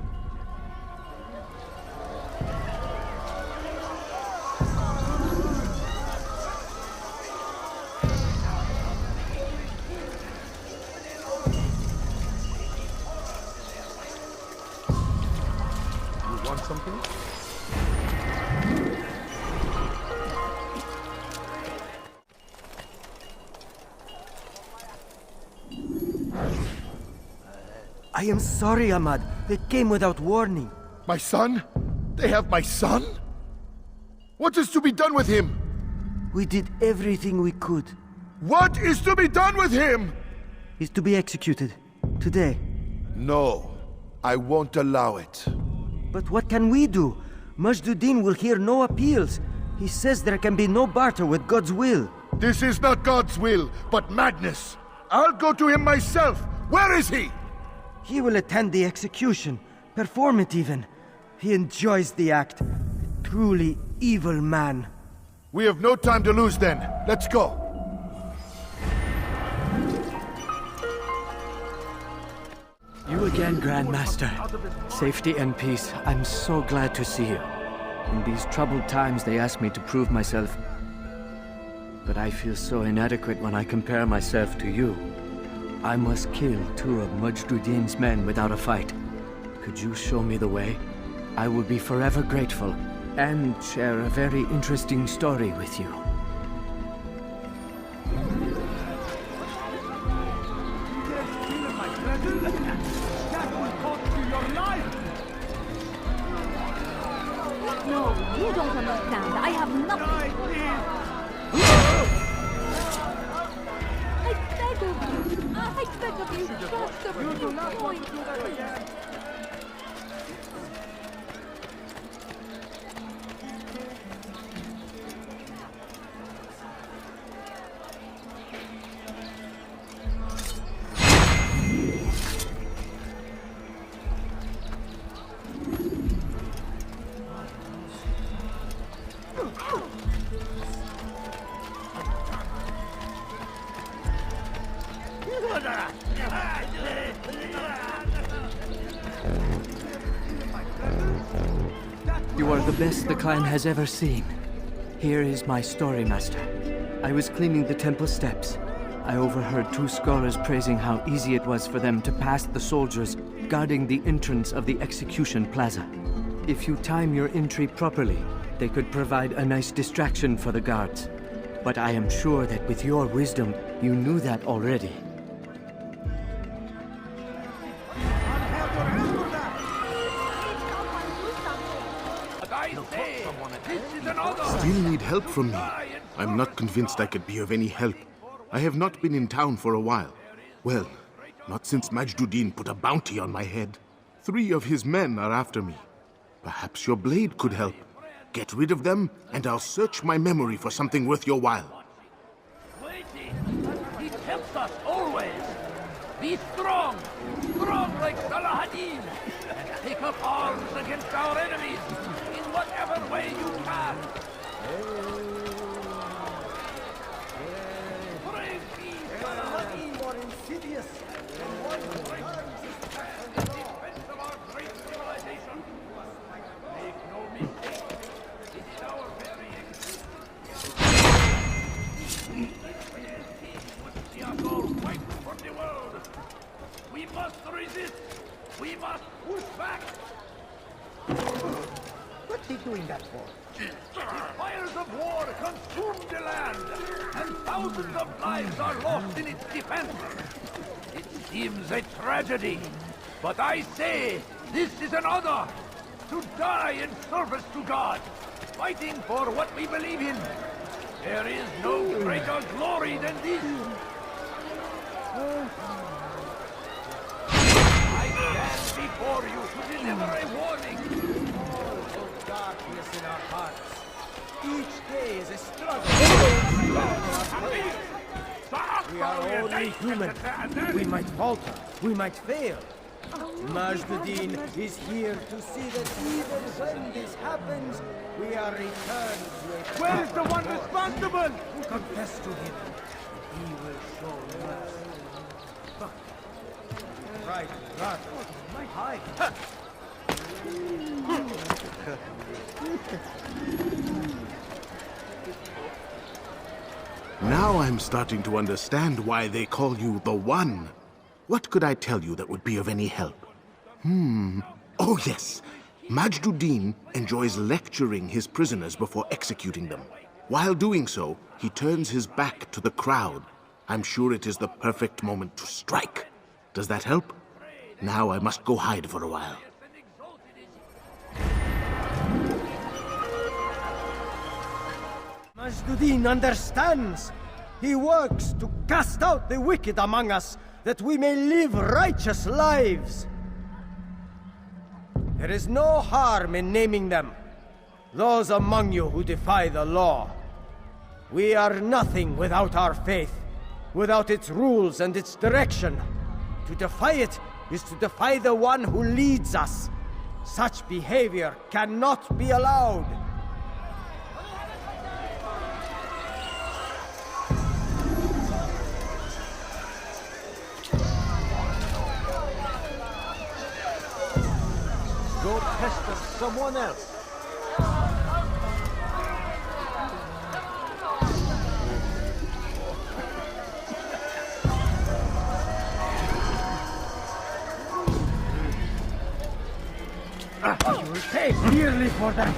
S6: Something?
S18: I am sorry, Ahmad. They came without warning.
S14: My son? They have my son? What is to be done with him?
S18: We did everything we could.
S14: What is to be done with him?
S18: He's to be executed. Today.
S14: No. I won't allow it.
S18: But what can we do? Majd-ud-Din will hear no appeals. He says there can be no barter with God's will.
S14: This is not God's will, but madness. I'll go to him myself. Where is he?
S18: He will attend the execution. Perform it even. He enjoys the act. A truly evil man.
S14: We have no time to lose then. Let's go.
S18: You again, Grand Master. Safety and peace. I'm so glad to see you. In these troubled times, they ask me to prove myself. But I feel so inadequate when I compare myself to you. I must kill 2 of Majd-ud-Din's men without a fight. Could you show me the way? I will be forever grateful, and share a very interesting story with you.
S7: No, you don't understand. I have nothing. I beg of you, just a few points.
S18: You are the best the clan has ever seen. Here is my story, Master. I was cleaning the temple steps. I overheard two scholars praising how easy it was for them to pass the soldiers guarding the entrance of the execution plaza. If you time your entry properly, they could provide a nice distraction for the guards. But I am sure that with your wisdom, you knew that already.
S6: Still need help from me. I'm not convinced I could be of any help. I have not been in town for a while. Well, not since Majduddin put a bounty on my head. 3 of his men are after me. Perhaps your blade could help. Get rid of them, and I'll search my memory for something worth your while.
S8: He tempts us always. Be strong, strong like Salahadin, and take up arms against our enemies in whatever way you can. Brave be Salahadin, more insidious than one who turns his back in defense of our great civilization. Make no mistake, it is our very existence. We are all fight for the world. We must resist. We must push back.
S21: What's he doing that for?
S8: The fires of war consume the land, and thousands of lives are lost in its defense. It seems a tragedy, but I say this is an honor to die in service to God, fighting for what we believe in. There is no greater glory than this. I stand before you to deliver a warning.
S21: Darkness in our hearts. Each day is a struggle. We are only human. We might falter. We might fail. Majduddin is here to see that even when this happens, we are returned to a...
S20: Where is the one responsible?
S21: Confess to him. He will show mercy. Right, rather. Hide.
S6: Now I'm starting to understand why they call you the One. What could I tell you that would be of any help? Oh yes. Majduddin enjoys lecturing his prisoners before executing them. While doing so, he turns his back to the crowd. I'm sure it is the perfect moment to strike. Does that help? Now I must go hide for a while.
S21: Majduddin understands. He works to cast out the wicked among us, that we may live righteous lives. There is no harm in naming them. Those among you who defy the law. We are nothing without our faith, without its rules and its direction. To defy it is to defy the one who leads us. Such behavior cannot be allowed. Go pester someone else.
S20: You will pay dearly for that.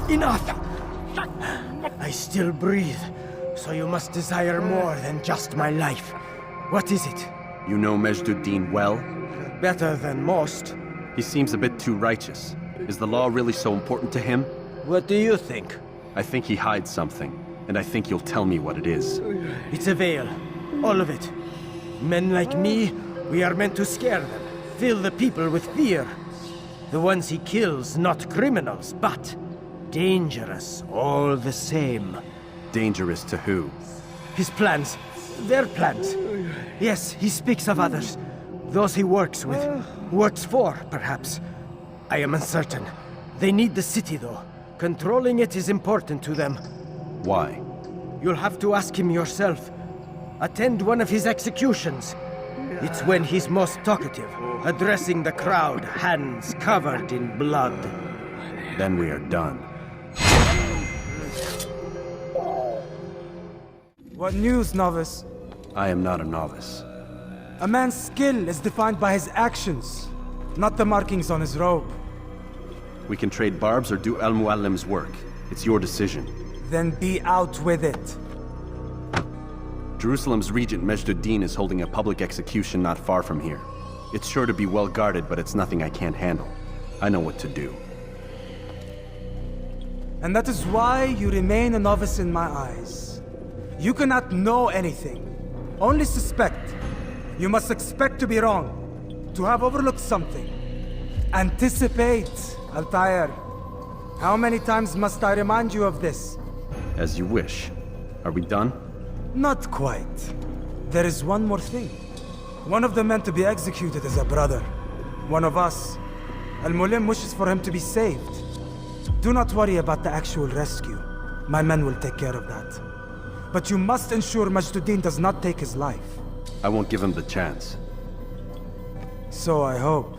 S21: Enough! I still breathe, so you must desire more than just my life. What is it?
S2: You know Majd-ud-Din well?
S21: Better than most.
S2: He seems a bit too righteous. Is the law really so important to him?
S21: What do you think?
S2: I think he hides something, and I think you'll tell me what it is.
S21: It's a veil. All of it. Men like me, we are meant to scare them, fill the people with fear. The ones he kills, not criminals, but dangerous all the same.
S2: Dangerous to who?
S21: His plans. Their plans. Yes, he speaks of others. Those he works with. Works for, perhaps. I am uncertain. They need the city, though. Controlling it is important to them.
S2: Why?
S21: You'll have to ask him yourself. Attend one of his executions. It's when he's most talkative, addressing the crowd, hands covered in blood.
S2: Then we are done.
S5: What news, novice?
S2: I am not a novice.
S5: A man's skill is defined by his actions, not the markings on his robe.
S2: We can trade barbs or do Al-Mualim's work. It's your decision.
S5: Then be out with it.
S2: Jerusalem's regent Majd-ud-Din is holding a public execution not far from here. It's sure to be well guarded, but it's nothing I can't handle. I know what to do.
S5: And that is why you remain a novice in my eyes. You cannot know anything, only suspect. You must expect to be wrong, to have overlooked something. Anticipate, Altair. How many times must I remind you of this?
S2: As you wish. Are we done?
S5: Not quite. There is one more thing. One of the men to be executed is a brother. One of us. Al-Mualim wishes for him to be saved. Do not worry about the actual rescue. My men will take care of that. But you must ensure Majd-ud-Din does not take his life.
S2: I won't give him the chance.
S5: So I hope.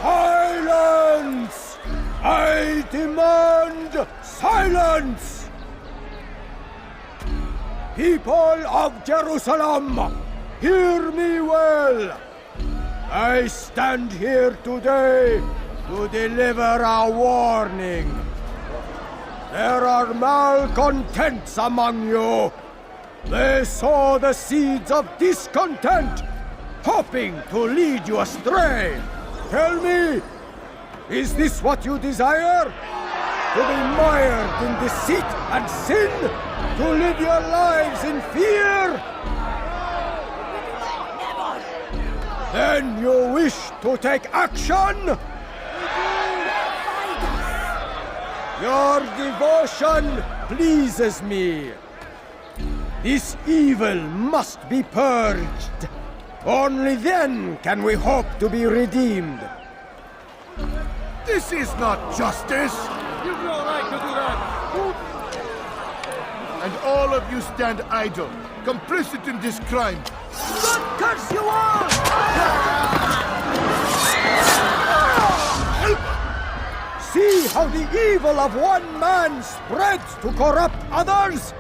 S11: Silence! I demand silence! People of Jerusalem, hear me well! I stand here today to deliver a warning. There are malcontents among you. They sow the seeds of discontent, hoping to lead you astray. Tell me, is this what you desire? To be mired in deceit and sin? To live your lives in fear? Then you wish to take action? Your devotion pleases me. This evil must be purged. Only then can we hope to be redeemed.
S6: This is not justice!
S11: You've no right to do that!
S6: And all of you stand idle, complicit in this crime.
S11: God curse you all! See how the evil of one man spreads to corrupt others?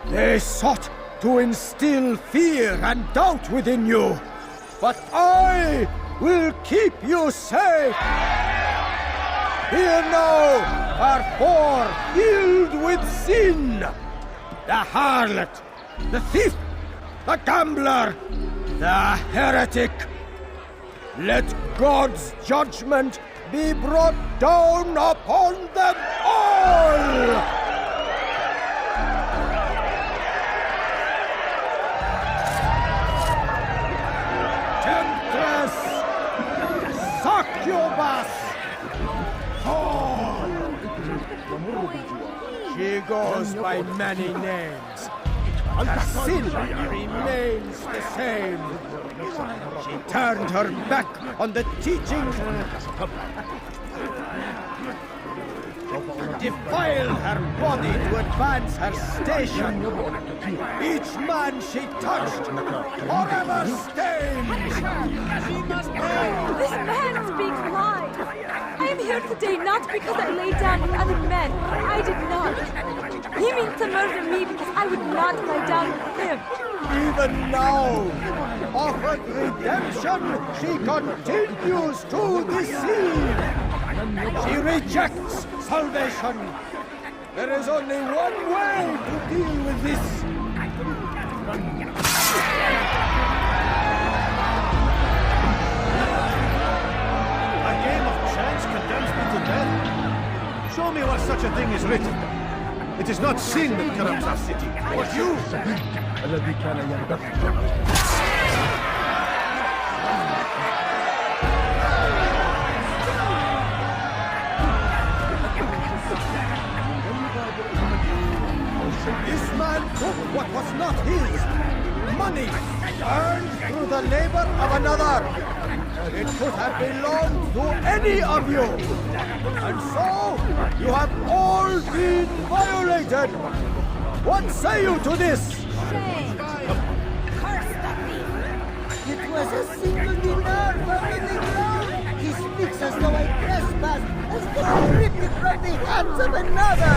S11: They sought to instill fear and doubt within you, but I will keep you safe. Here now are four filled with sin. The harlot, the thief, the gambler, the heretic. Let God's judgment be brought down upon them all!
S21: Jobas! She goes by many names. Her sin remains the same. She turned her back on the teaching, defiled her body to advance her station. Each man she touched, forever stained.
S9: This man speaks lies. I am here today not because I laid down with other men. I did not. He means to murder me because I would not lie down with him.
S21: Even now, offered redemption, she continues to deceive. She rejects salvation. There is only one way to deal with this.
S11: A game of chance condemns me to death. Show me where such a thing is written. It is not sin that corrupts our city, but you.
S21: This man took what was not his. Money, earned through the labor of another. It could have belonged to any of you. And so, you have all been violated. What say you to this?
S9: Shame.
S22: Curse the thief! It was a single dinar for the ground. He speaks as though I trespassed, as though I ripped it from the hands of another.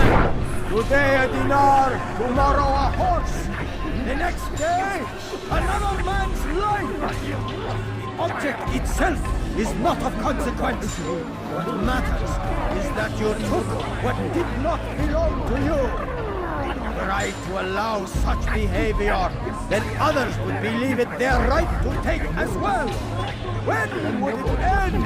S21: Today a dinar, tomorrow a horse. The next day, another man's life. The object itself is not of consequence. What matters is that you took what did not belong to you. Were I to allow such behavior, then others would believe it their right to take as well. When would it end?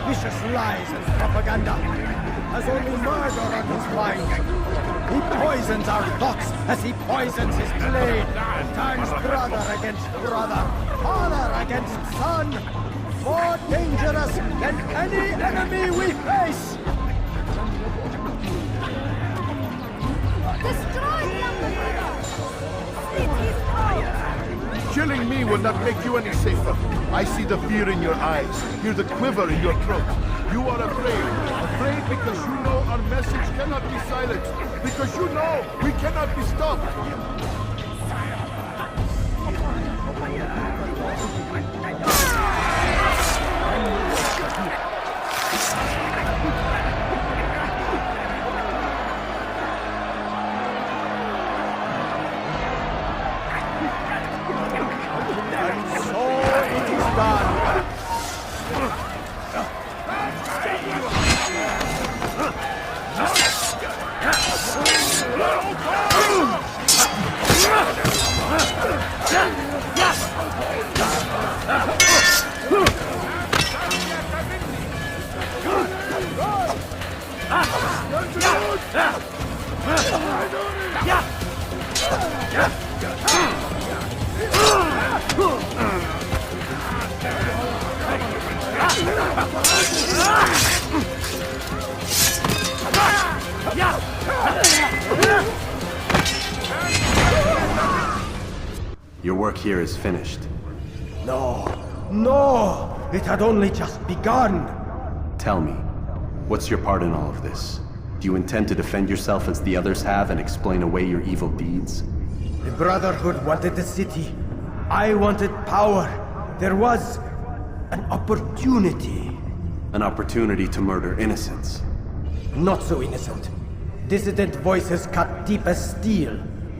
S21: Vicious lies and propaganda has only murder on his mind. He poisons our thoughts as he poisons his blade, turns brother against brother, father against son, more dangerous than any enemy we face.
S9: Destroy them! Slit his throat!
S14: Killing me will not make you any safer. I see the fear in your eyes, hear the quiver in your throat. You are afraid. Afraid because you know our message cannot be silenced. Because you know we cannot be stopped.
S2: Your work here is finished.
S21: No, no! It had only just begun!
S2: Tell me, what's your part in all of this? Do you intend to defend yourself as the others have and explain away your evil deeds?
S21: The Brotherhood wanted the city. I wanted power. There was an opportunity.
S2: An opportunity to murder innocents.
S21: Not so innocent. Dissident voices cut deep as steel.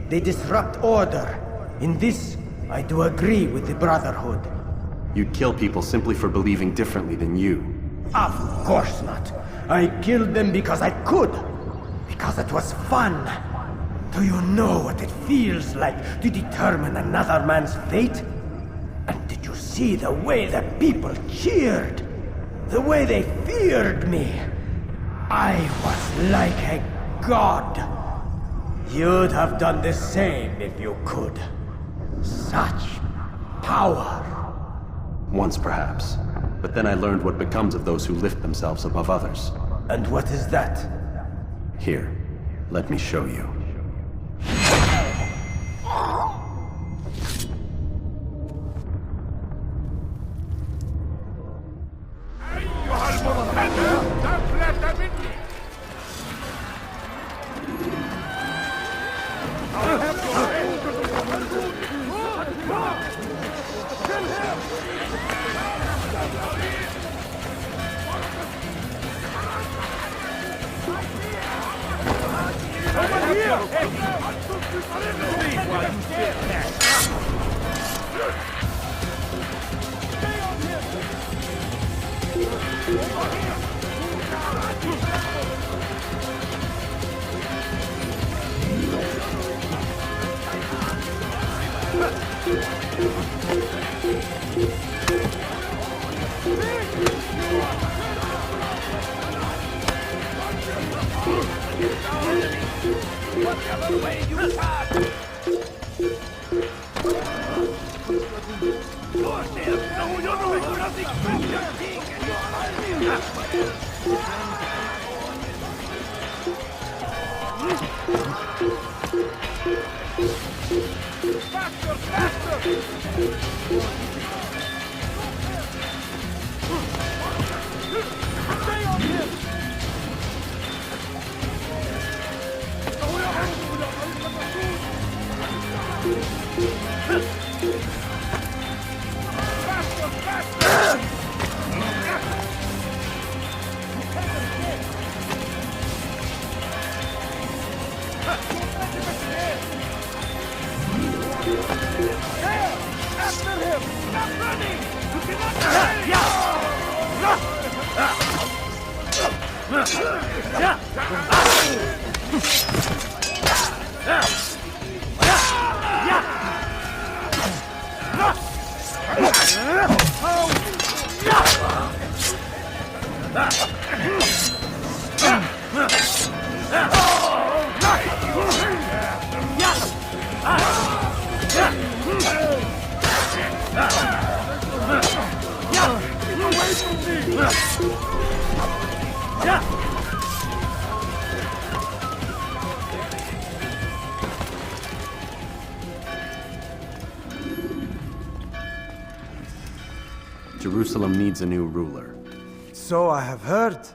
S21: They disrupt order. In this, I do agree with the Brotherhood.
S2: You'd kill people simply for believing differently than you.
S21: Of course not. I killed them because I could. Because it was fun. Do you know what it feels like to determine another man's fate? And did you see the way the people cheered? The way they feared me. I was like a god. You'd have done the same if you could. Such power.
S2: Once, perhaps. But then I learned what becomes of those who lift themselves above others.
S21: And what is that?
S2: Here, let me show you.
S8: Whatever way you pass! You're nothing but your king and your faster, faster! Stay on him!
S2: Jerusalem needs a new ruler.
S5: So I have heard.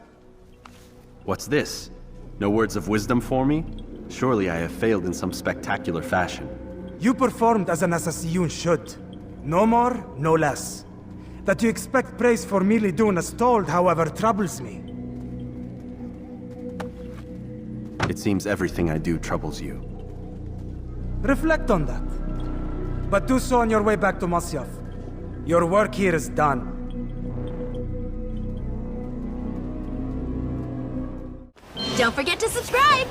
S2: What's this? No words of wisdom for me? Surely I have failed in some spectacular fashion.
S5: You performed as an assassin should. No more, no less. That you expect praise for merely doing as told, however, troubles me.
S2: It seems everything I do troubles you.
S5: Reflect on that. But do so on your way back to Masyaf. Your work here is done.
S9: Don't forget to subscribe!